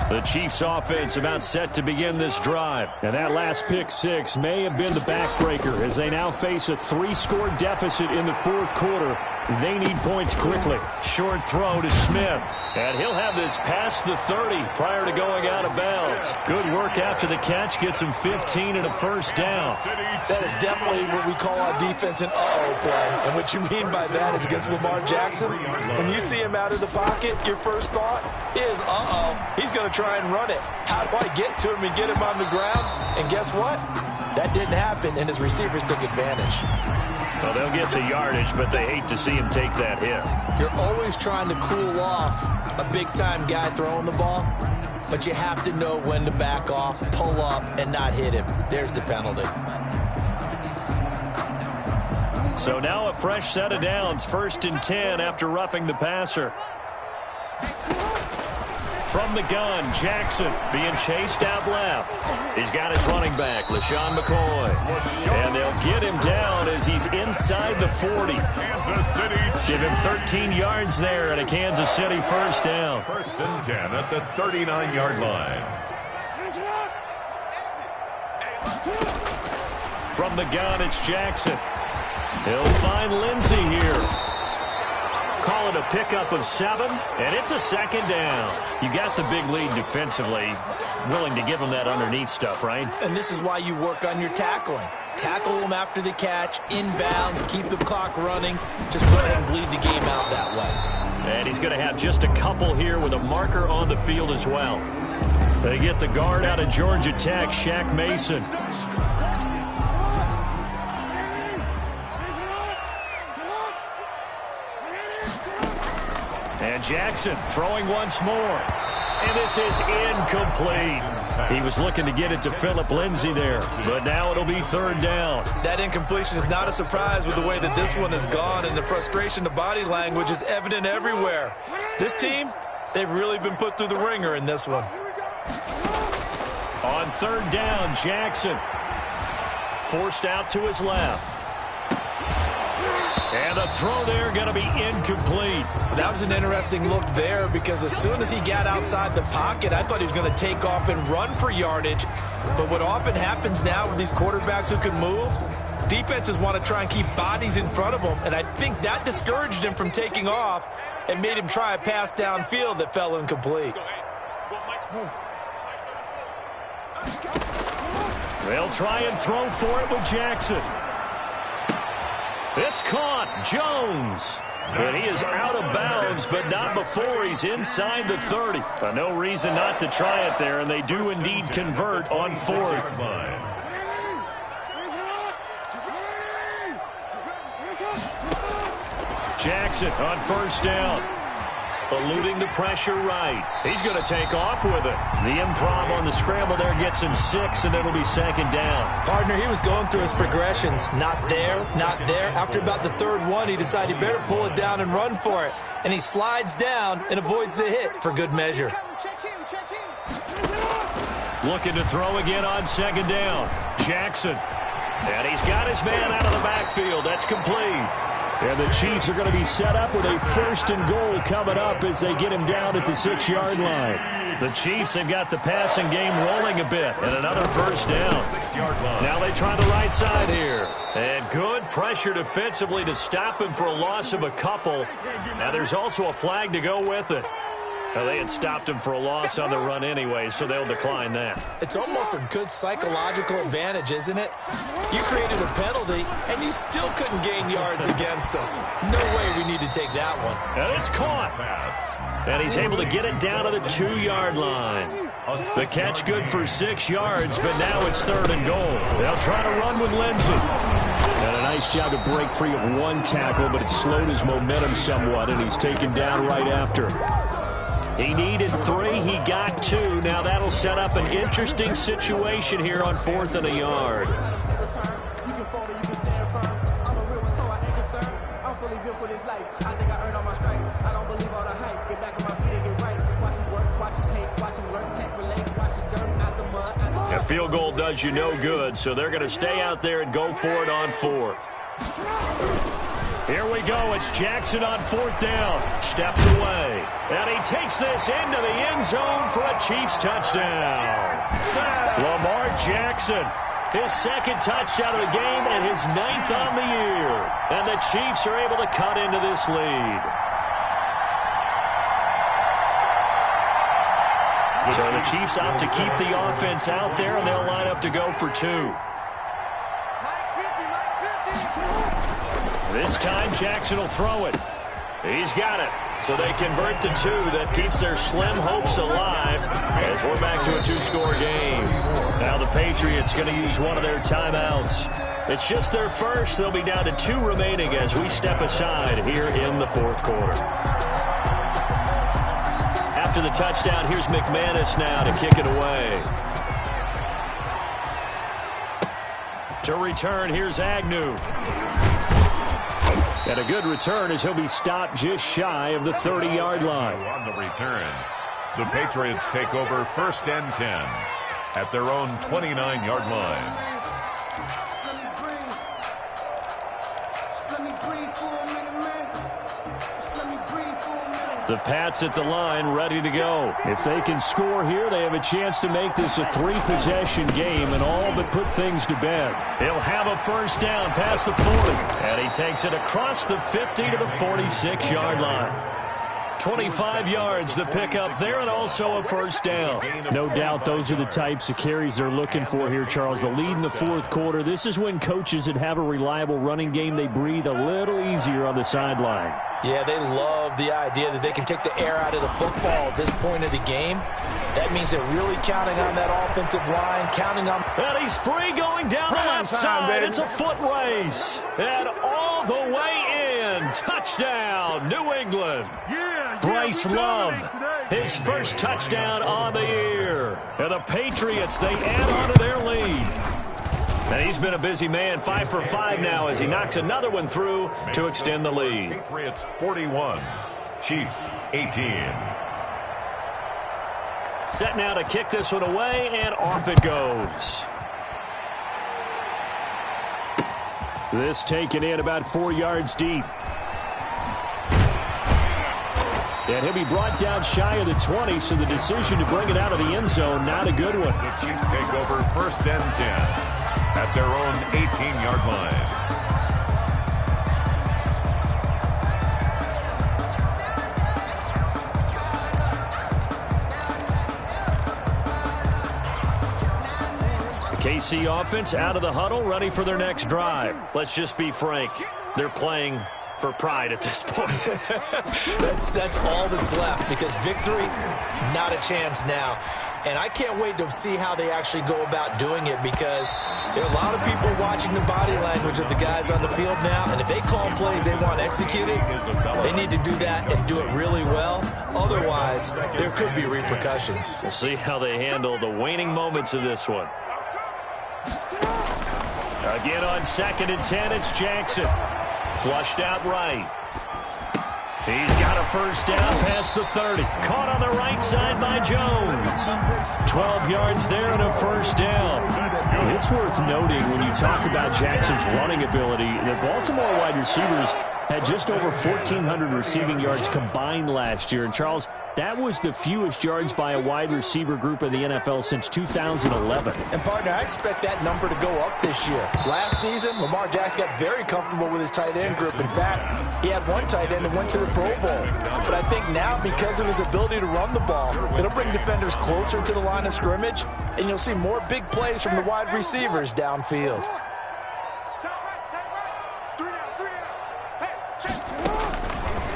S5: The Chiefs offense about set to begin this drive. And that last pick six may have been the backbreaker as they now face a 3-score deficit in the 4th quarter. They need points quickly. Short throw to Smith. And he'll have this past the 30 prior to going out of bounds. Good work after the catch. Gets him 15 and a first down.
S2: That is definitely what we call our defense an uh-oh play. And what you mean by that is against Lamar Jackson, when you see him out of the pocket, your first thought is, uh-oh, he's going to try and run it. How do I get to him and get him on the ground? And guess what? That didn't happen, and his receivers took advantage.
S5: Well, they'll get the yardage, but they hate to see him take that hit.
S2: You're always trying to cool off a big-time guy throwing the ball, but you have to know when to back off, pull up, and not hit him. There's the penalty.
S5: So now a fresh set of downs, 1st and 10 after roughing the passer. From the gun, Jackson being chased out left. He's got his running back, LaShawn McCoy. And they'll get him down as he's inside the 40.
S3: Kansas City.
S5: Give him 13 yards there and a Kansas City first down.
S3: 1st and 10 at the 39-yard line.
S5: From the gun, it's Jackson. He'll find Lindsey here. Call it a pickup of 7, and it's a 2nd down. You got the big lead defensively. Willing to give him that underneath stuff, right?
S2: And this is why you work on your tackling. Tackle him after the catch, inbounds, keep the clock running. Just go ahead and bleed the game out that way.
S5: And he's going to have just a couple here with a marker on the field as well. They get the guard out of Georgia Tech, Shaq Mason. And Jackson throwing once more. And this is incomplete. He was looking to get it to Phillip Lindsay there, but now it'll be 3rd down.
S2: That incompletion is not a surprise with the way that this one has gone, and the frustration, the body language is evident everywhere. This team, they've really been put through the ringer in this one.
S5: On 3rd down, Jackson forced out to his left. And the throw there going to be incomplete.
S2: That was an interesting look there because as soon as he got outside the pocket, I thought he was going to take off and run for yardage. But what often happens now with these quarterbacks who can move, defenses want to try and keep bodies in front of them. And I think that discouraged him from taking off and made him try a pass downfield that fell incomplete.
S5: They'll try and throw for it with Jackson. It's caught. Jones. And he is out of bounds, but not before he's inside the 30. No reason not to try it there, and they do indeed convert on 4th. Jackson on 1st down. Eluding the pressure right. He's going to take off with it. The improv on the scramble there gets him 6, and it'll be 2nd down.
S2: Partner, he was going through his progressions. Not there, not there. After about the 3rd one, he decided he better pull it down and run for it. And he slides down and avoids the hit for good measure.
S5: Looking to throw again on 2nd down. Jackson. And he's got his man out of the backfield. That's complete. And the Chiefs are going to be set up with a 1st and goal coming up as they get him down at the 6-yard line. The Chiefs have got the passing game rolling a bit, and another 1st down.
S3: 6-yard line.
S5: Now they try the right side here. And good pressure defensively to stop him for a loss of a couple. Now there's also a flag to go with it. Now, they had stopped him for a loss on the run anyway, so they'll decline that.
S2: It's almost a good psychological advantage, isn't it? You created a penalty, and you still couldn't gain yards against us. No way we need to take that one.
S5: And it's caught. And he's able to get it down to the 2-yard line. The catch good for 6 yards, but now it's 3rd and goal. They'll try to run with Lindsey. And a nice job to break free of one tackle, but it slowed his momentum somewhat, and he's taken down right after. He needed 3. He got 2. Now that'll set up an interesting situation here on 4th and a yard.
S1: A field goal does you no good, so they're going to stay out there and go for it on 4th. Here we go. It's Jackson on 4th down. Steps away. And he takes this into the end zone for a Chiefs touchdown. Lamar Jackson, his 2nd touchdown of the game and his 9th on the year. And the Chiefs are able to cut into this lead. So the Chiefs opt to keep the offense out there, and they'll line up to go for 2. This time, Jackson will throw it. He's got it. So they convert the 2. That keeps their slim hopes alive as we're back to a 2-score game. Now the Patriots going to use one of their timeouts. It's just their first. They'll be down to 2 remaining as we step aside here in the 4th quarter. After the touchdown, here's McManus now to kick it away. To return, here's Agnew. And a good return as he'll be stopped just shy of the 30-yard line.
S3: On the return, the Patriots take over 1st and 10 at their own 29-yard line.
S1: The Pats at the line, ready to go. If they can score here, they have a chance to make this a 3-possession game and all but put things to bed. He'll have a 1st down past the 40. And he takes it across the 50 to the 46-yard line. 25 yards the pickup there, and also a 1st down. No doubt those are the types of carries they're looking for here, Charles. The lead in the 4th quarter. This is when coaches that have a reliable running game, they breathe a little easier on the sideline.
S2: Yeah, they love the idea that they can take the air out of the football at this point of the game. That means they're really counting on that offensive line, counting on...
S1: And he's free going down the left side. It's a foot race. And all the way in. Touchdown, New England. Bryce Love, his 1st touchdown on the year. And the Patriots, they add on to their lead. And he's been a busy man, 5 for 5 now as he knocks another one through to extend the lead.
S3: Patriots 41, Chiefs 18.
S1: Set now to kick this one away, and off it goes. This taken in about 4 yards deep. And he'll be brought down shy of the 20, so the decision to bring it out of the end zone, not a good one.
S3: The Chiefs take over 1st and 10 at their own 18-yard line.
S1: The KC offense out of the huddle, ready for their next drive. Let's just be frank. They're playing for pride at this point.
S2: That's all that's left, because victory, not a chance now. And I can't wait to see how they actually go about doing it, because there are a lot of people watching the body language of the guys on the field now, and if they call plays they want executed, they need to do that and do it really well. Otherwise, there could be repercussions.
S1: We'll see how they handle the waning moments of this one. Again on 2nd and 10, it's Jackson. Flushed out right. He's got a 1st down past the 30. Caught on the right side by Jones. 12 yards there and a 1st down. It's worth noting when you talk about Jackson's running ability, the Baltimore wide receivers had just over 1,400 receiving yards combined last year. And, Charles, that was the fewest yards by a wide receiver group in the NFL since 2011.
S2: And, partner, I expect that number to go up this year. Last season, Lamar Jackson got very comfortable with his tight end group. In fact, he had one tight end that went to the Pro Bowl. But I think now, because of his ability to run the ball, it'll bring defenders closer to the line of scrimmage, and you'll see more big plays from the wide receivers downfield.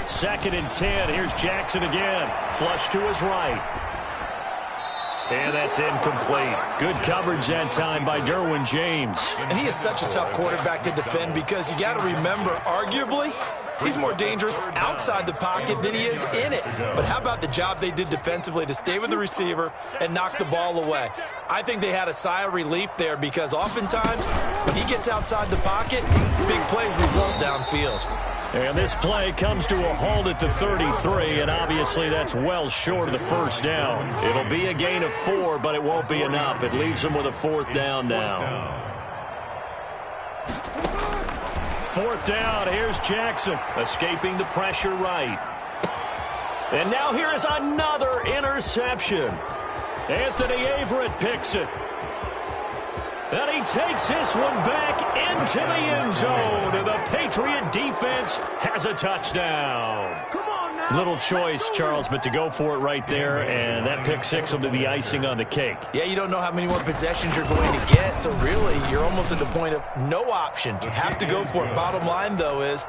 S1: 2nd and 10. Here's Jackson again. Flush to his right. And that's incomplete. Good coverage that time by Derwin James.
S2: And he is such a tough quarterback to defend, because you got to remember, arguably, he's more dangerous outside the pocket than he is in it. But how about the job they did defensively to stay with the receiver and knock the ball away? I think they had a sigh of relief there, because oftentimes when he gets outside the pocket, big plays result downfield.
S1: And this play comes to a halt at the 33, and obviously that's well short of the first down. It'll be a gain of 4, but it won't be enough. It leaves them with a 4th down now. 4th down, here's Jackson, escaping the pressure right. And now here is another interception. Anthony Averett picks it. And he takes this one back into the end zone. And the Patriot defense has a touchdown. Little choice, Charles, but to go for it right there, and that pick six will be the icing on the cake.
S2: Yeah, you don't know how many more possessions you're going to get, so really you're almost at the point of no option. You have to go for it. Bottom line, though, is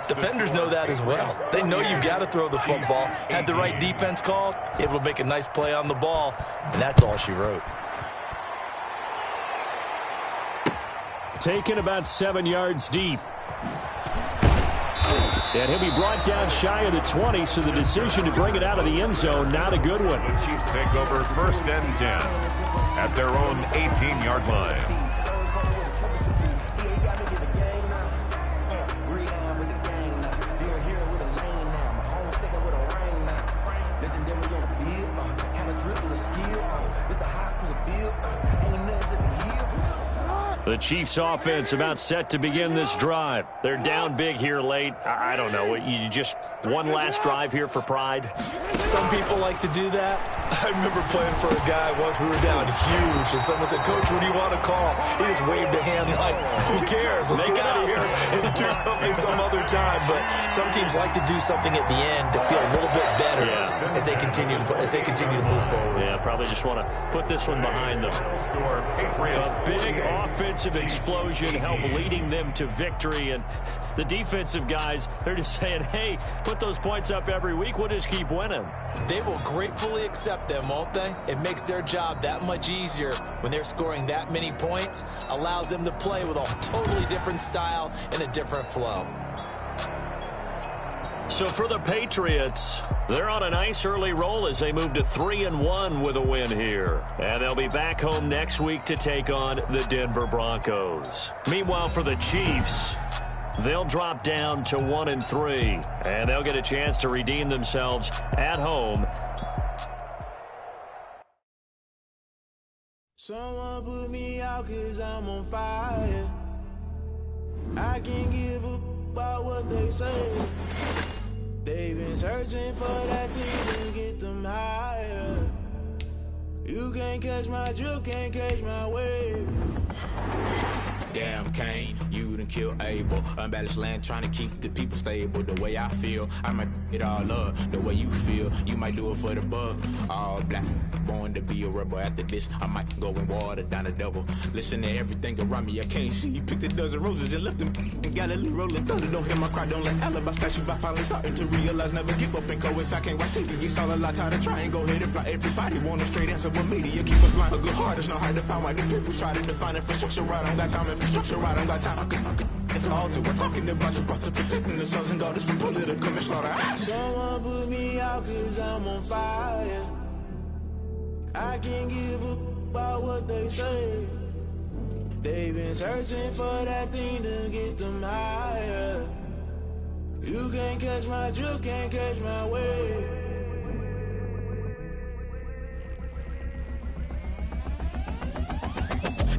S2: defenders know that as well. They know you've got to throw the football. Had the right defense called, able to make a nice play on the ball, and that's all she wrote.
S1: Taken about 7 yards deep. And he'll be brought down shy of the 20, so the decision to bring it out of the end zone, not a good one.
S3: The Chiefs take over 1st and 10 at their own 18-yard line.
S1: The Chiefs offense about set to begin this drive. They're down big here late. I don't know. You just one last drive here for pride?
S2: Some people like to do that. I remember playing for a guy once. We were down huge, and someone said, "Coach, what do you want to call?" He just waved a hand like, "Who cares? Let's get out of here and do something some other time." But some teams like to do something at the end to feel a little bit better as they continue to move forward.
S1: Yeah, probably just want to put this one behind them. A big offensive explosion help leading them to victory, and the defensive guys, they're just saying, hey, put those points up every week, we'll just keep winning.
S2: They will gratefully accept them, won't they? It makes their job that much easier when they're scoring that many points, allows them to play with a totally different style and a different flow.
S1: So for the Patriots, they're on a nice early roll as they move to 3-1 with a win here. And they'll be back home next week to take on the Denver Broncos. Meanwhile, for the Chiefs, they'll drop down to 1-3, and they'll get a chance to redeem themselves at home.
S6: Someone put me out 'cause I'm on fire. I can't give up about what they say. They've been searching for that thing to get them higher. You can't catch my drift, can't catch my wave. Damn, Kane, you done killed Abel. Unbalanced land, trying to keep the people stable. The way I feel, I might it all up. The way you feel, you might do it for the buck. All black, born to be a rebel. After this, I might go and water down the devil. Listen to everything around me, I can't see. Picked a dozen roses and left them in Galilee rolling thunder. Don't hear my cry, don't let alibi splash. If I finally starting to realize, never give up and coincide. I can't watch TV, it's all a lot. Tired of trying, go ahead and fly. Everybody want a straight answer with media. Keep us blind, a good heart, it's not hard to find. Why the people try to define infrastructure right? I don't got time, infrastructure right, I don't got time. I could it's all to we're talking about you, about to protecting the sons and daughters from political manslaughter. Someone put me out 'cause I'm on fire. I can't give up about what they say. They've been searching for that thing to get them higher. You can't catch my drift, can't catch my wave.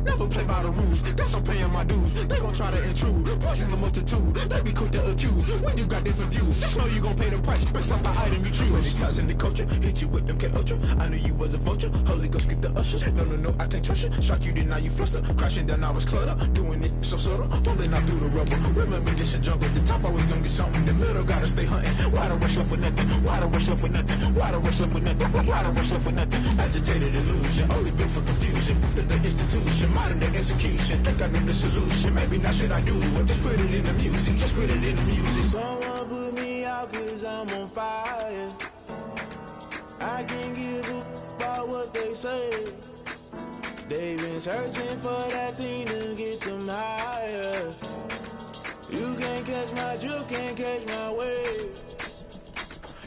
S6: Never play by the rules, guess I'm paying my dues. They gon' try to intrude, poison the multitude. They be quick to accuse, when you got different views. Just know you gon' pay the price, based off the item you choose. Many times in the culture, hit you with MK Ultra. I knew you was a vulture, Holy Ghost get the ushers. No, I can't trust you. Shock you, then now you fluster. Crashing down, I was cluttered. Doing this so subtle, falling out through the rubble. Remember this in jungle, the top I was gonna get something. The middle gotta stay hunting. Why the rush left with nothing? Why the rush left with nothing? Why the rush left with nothing? Why the rush left with nothing? Agitated illusion, only built for confusion. The institution, modern day execution. Think I know the solution. Maybe not should I do it? Just put it in the music. Just put it in the music. Someone put me out 'cause I'm on fire. I can't give up about what they say. They've been searching for that thing to get them higher. You can't catch my drift, can't catch my wave.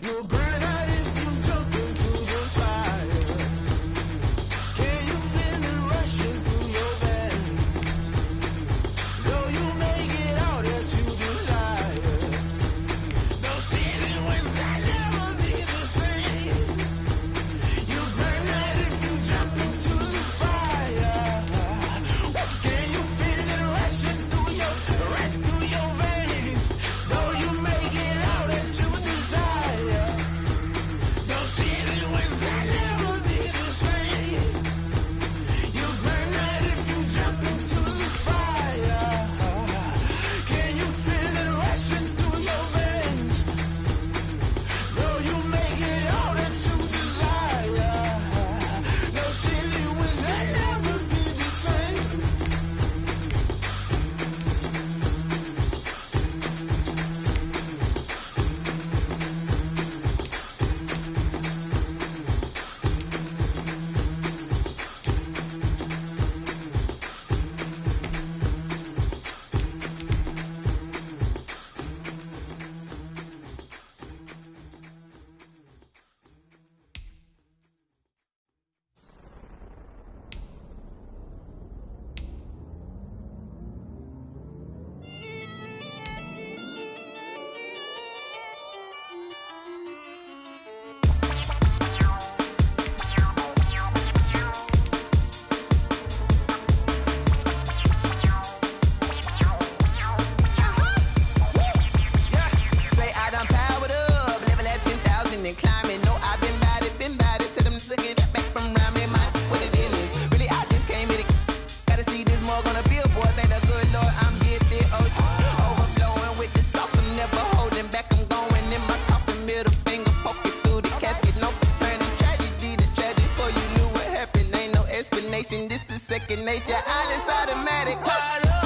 S6: You'll burn out if you jump into the fire. Can you feel it rushing through your veins? Though you make it all that you desire.
S7: mug on a billboard. Thank the good Lord I'm gifted. Overflowing with the sauce. I'm never holding back. I'm going in my coffin. Middle finger poking through the casket. No paternity. Tragedy to tragedy. Before you knew what happened. Ain't no explanation. This is second nature. All is automatic. Caught up.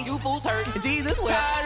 S7: You fools hurt. Jesus wept.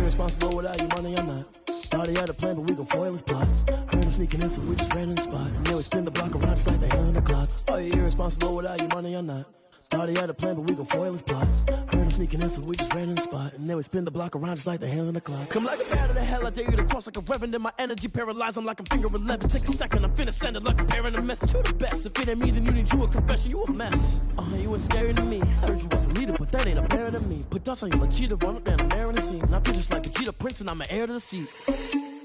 S8: Irresponsible without your money, I'm not. Thought he had a plan, but we gon' foil his plot. Heard him sneaking in, so we just ran in the spot. And then we spin the block around just like the hand on the clock. Are you irresponsible without your money, I'm not. Thought he had a plan, but we gon' foil his plot. Heard him sneaking in, so we just ran in the spot. And then we spin the block around just like the hands on the clock. Come like a bat of the hell, I dare you to cross like a reverend. In my energy paralyzed, I'm like I'm finger 11. Take a second, I'm finna send it like a parent a message. You the best, if it ain't me, then you need you a confession. You a mess. You ain't scary to me. Heard you was a leader, but that ain't apparent to me. Put dust on you like cheetah, run up down the air in the scene. And I feel just like a Vegeta Prince, and I'm an heir to the seat.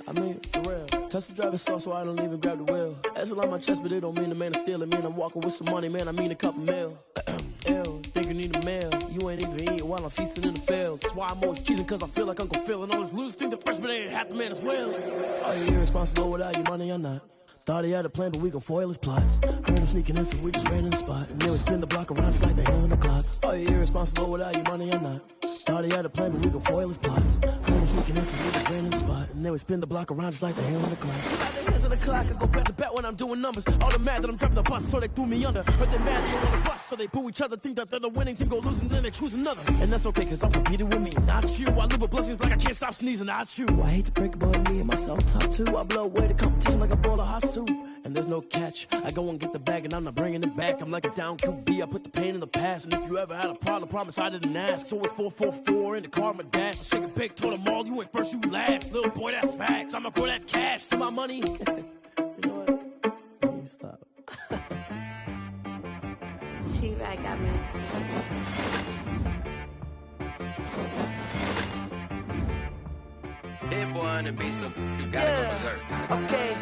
S8: I mean, for real. Touch the driver's soft, so I don't even grab the wheel. That's on my chest, but it don't mean the man is stealing. Mean I'm walking with some money, man. I mean a couple mil. Ew, think you need a meal. You ain't even eating while I'm feasting in the field. That's why I'm always cheesing, cause I feel like Uncle Phil. And all those losers think the freshman ain't half the man as well. Are you irresponsible without your money or not? Thought he had a plan, but we gon' foil his plot. Heard him sneaking in, so we just ran in the spot. And then we spin the block around just like the hand on the clock. Are you irresponsible without your money or not? Thought he had a plan, but we gon' foil his plot. Heard him sneaking in, so we just ran in the spot. And then we spin the block around just like the hand on the clock. Like the hands on the clock, I go back to back when I'm doing numbers. All the mad that I'm driving the bus, so they threw me under. Heard they mad, they on the bus, so they boo each other. Think that they're the winning team, go losing, then they choose another. And that's okay, cause I'm competing with me, not you. I live with blessings like I can't stop sneezing, not you. I hate to break about me and my self-talk too. I blow away the competition like a bowl of hot soup. And there's no catch. I go and get the bag and I'm not bringing it back. I'm like a down QB, I put the pain in the past. And if you ever had a problem, promise I didn't ask. So it's 444 in the car, my dash. I shake a big, told them all, you ain't first, you last. Little boy, that's facts. I'ma throw that cash to my money. You know what? Let me stop.
S9: She-Rag got me.
S7: Hit boy on the beat, so you gotta go berserk.
S9: Okay.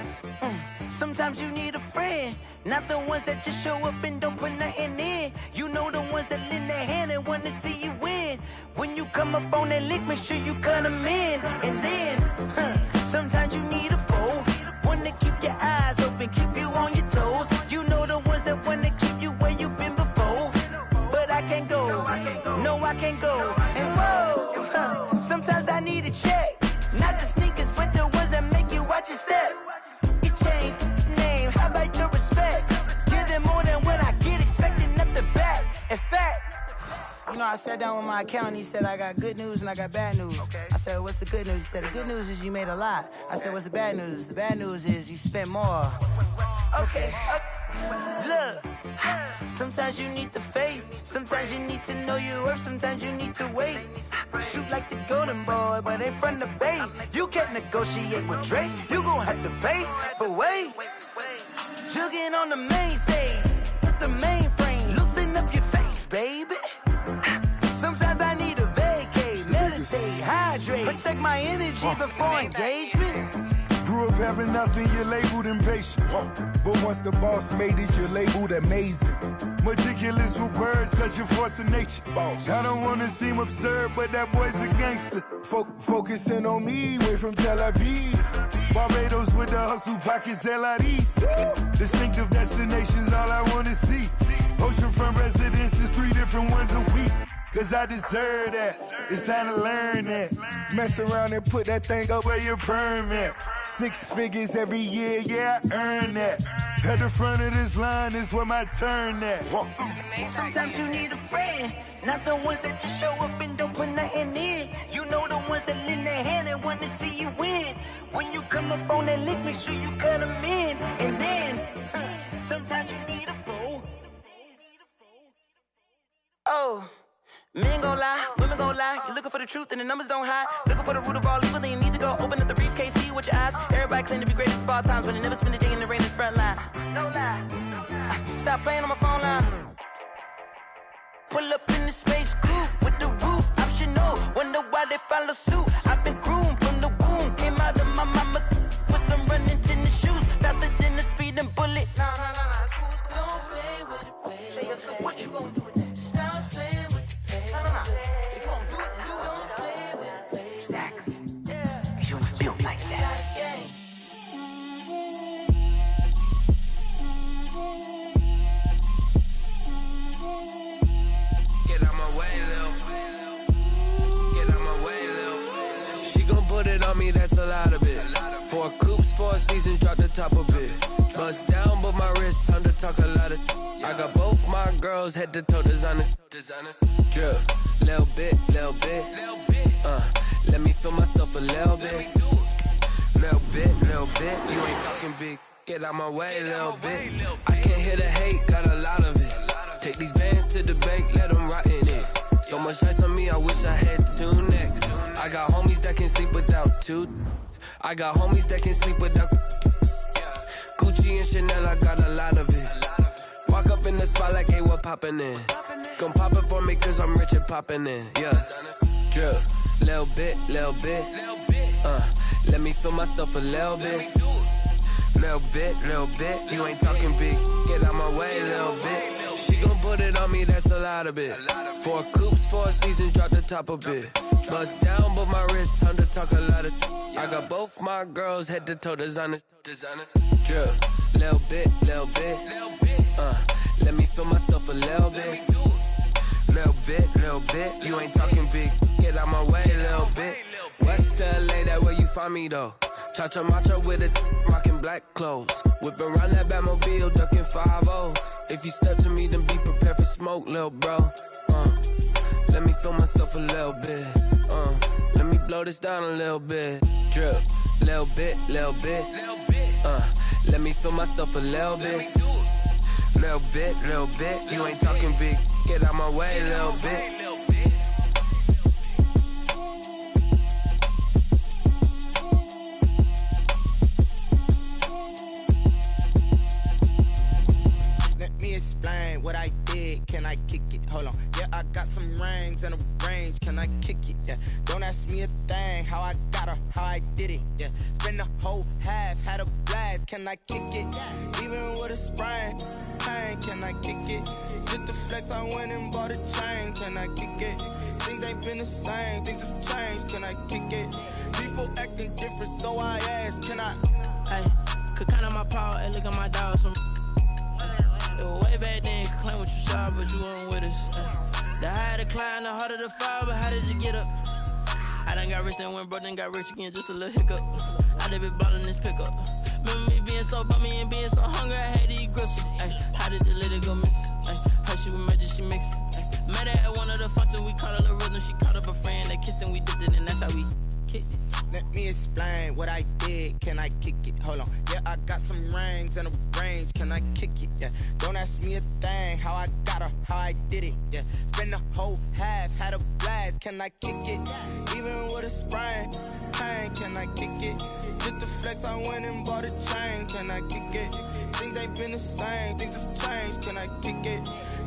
S9: Sometimes you need a friend, not the ones that just show up and don't put nothing in. You know the ones that lend their hand and want to see you win. When you come up on that lick, make sure you cut them in. And then, sometimes you need a foe, one to keep your eyes open, keep you on your toes. You know the ones that want to keep you where you've been before. But I can't go, no I can't go. And whoa, sometimes I need a check. Not the sneakers, but the ones that make you watch your step. It changed. know, I sat down with my accountant. He said, I got good news and I got bad news. Okay. I said, what's the good news? He said, the good news is you made a lot. I said, what's the bad news? The bad news is you spent more. Okay. Look, sometimes you need the faith. Sometimes you need to know your worth. Sometimes you need to wait. Shoot like the golden boy, but ain't from the bay. You can't negotiate with Drake. You gon' have to pay. But wait, jugging on the main stage. Put the mainframe. Loosen up your face, baby. Sometimes I need a vacate. Meditate, hydrate. Protect my energy before engagement.
S6: Grew up having nothing, you're labeled impatient. But once the boss made it, you're labeled amazing. Meticulous with words, such a force of nature. I don't wanna seem absurd, but that boy's a gangster. Focusing on me, way from Tel Aviv. Barbados with the hustle pockets, LIDs. Distinctive destinations, all I wanna see. Oceanfront residences, 3 different ones a week. Cause I deserve that, it's time to learn that. Mess around and put that thing up where your permit. 6 figures every year, yeah, I earn that. At the front of this line is where my turn at.
S9: Sometimes you need a friend, not the ones that just show up and don't put nothing in. You know the ones that lend their hand and want to see you win. When you come up on that lick, make sure you cut them in. And then, sometimes you need a fool. Oh. Men gon' lie, women gon' lie. You're looking for the truth and the numbers don't hide. Looking for the root of all evil, then you need to go open up the briefcase, see with your eyes. Everybody claim to be greatest of all times, but they never spend a day in the rain in the front line. No lie. Stop playing on my phone line. Pull up in the space coupe with the roof optional. Wonder why they follow suit. I've been groomed from the womb. Came out of my mama with some running tennis shoes. Faster than the speeding bullet. Nah, it's cool, it's cool. Don't play with it, baby. Say, what you gon' do with that? Stop playing with it. If you gon' do it, you don't play with it, baby. Exactly. Yeah. You ain't built like that.
S10: Get out my way, Lil. Get out my way, Lil. She gon' put it on me, that's a lot of it. 4 coops, 4 seasons, drop the top a bit. Bust down, but my wrist, time to talk a lot of. I got both my girls head to toe designer. Drip, little bit. Let me feel myself a little bit. Little bit. You ain't talking big. Get out my way, little bit. I can't hear the hate, got a lot of it. Take these bands to the bank, let them rot in it. So much ice on me, I wish I had 2 necks. I got homies that can sleep without 2. I got homies that can sleep without. Gucci and Chanel, I got a lot of it. Walk up in the spot like, hey, what poppin' in? Gon' pop it for me cause I'm rich and poppin' in, yeah. Drip, little bit. Let me feel myself a little bit. Little bit. You ain't talking big. Get out my way, little bit. She gon' put it on me, that's a lot of it. 4 coops, 4 seasons, drop the top a bit. Bust down, but my wrist, time to talk a lot of. I got both my girls head to toe designer. Drip, little bit. Let me feel myself a little bit. Little bit. You ain't talking big. Get out my way, little bit. West LA, that where you find me though. Cha-cha matcha with it, rocking black clothes. Whipping around that Batmobile, ducking 5-0. If you step to me, then be prepared for smoke, little bro. Let me feel myself a little bit. Let me blow this down a little bit. Drip, little bit. Let me feel myself a little bit. Little bit. You ain't talking big. Get out my way, little bit.
S11: Explain what I did, can I kick it? Hold on, yeah, I got some rings and a range, can I kick it? Yeah, don't ask me a thing, how I got her, how I did it. Yeah, spend the whole half, had a blast, can I kick it? Even with a sprain, pain, can I kick it? Just the flex, I went and bought a chain, can I kick it? Things ain't been the same, things have changed, can I kick it? People acting different, so I ask, can I?
S8: Hey, could count on my power and look at my dogs from. Way back then, could claim what you saw, but you weren't with us. The higher the climb, the harder the fall, but how did you get up? I done got rich and went broke, then got rich again, just a little hiccup. I done been ballin' this pickup. Remember me being so bummy and being so hungry, I had to eat gristle. How did the lady go miss? How she with magic, she mix.
S12: Met her at one of the functions, we caught a rhythm. She caught up a friend, they kissed and we dipped it, and that's how we kicked it.
S11: Let me explain what I did. Can I kick it? Hold on. Yeah, I got some rings and a range. Can I kick it? Yeah. Don't ask me a thing. How I got her, how I did it. Yeah. Spend the whole half, had a blast. Can I kick it? Even with a sprain. Pain, can I kick it? Just the flex, I went and bought a chain. Can I kick it? Things ain't been the same. Things have changed. Can I kick it?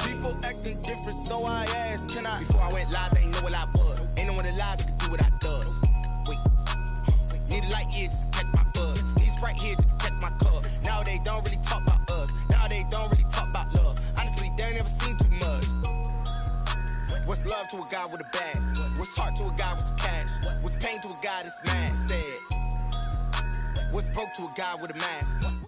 S11: People acting different, so I asked, can I? Before I went live, they ain't know what I was. Ain't no one alive that could do what I does. Wait. Need a light here just to catch my buzz. Need Sprite here just to catch my cup. Now they don't really talk about us. Now they don't really talk about love. Honestly, they ain't never seen too much. What's love to a guy with a bag? What's heart to a guy with some cash? What's pain to a guy that's mad? Said. What's broke to a guy with a mask?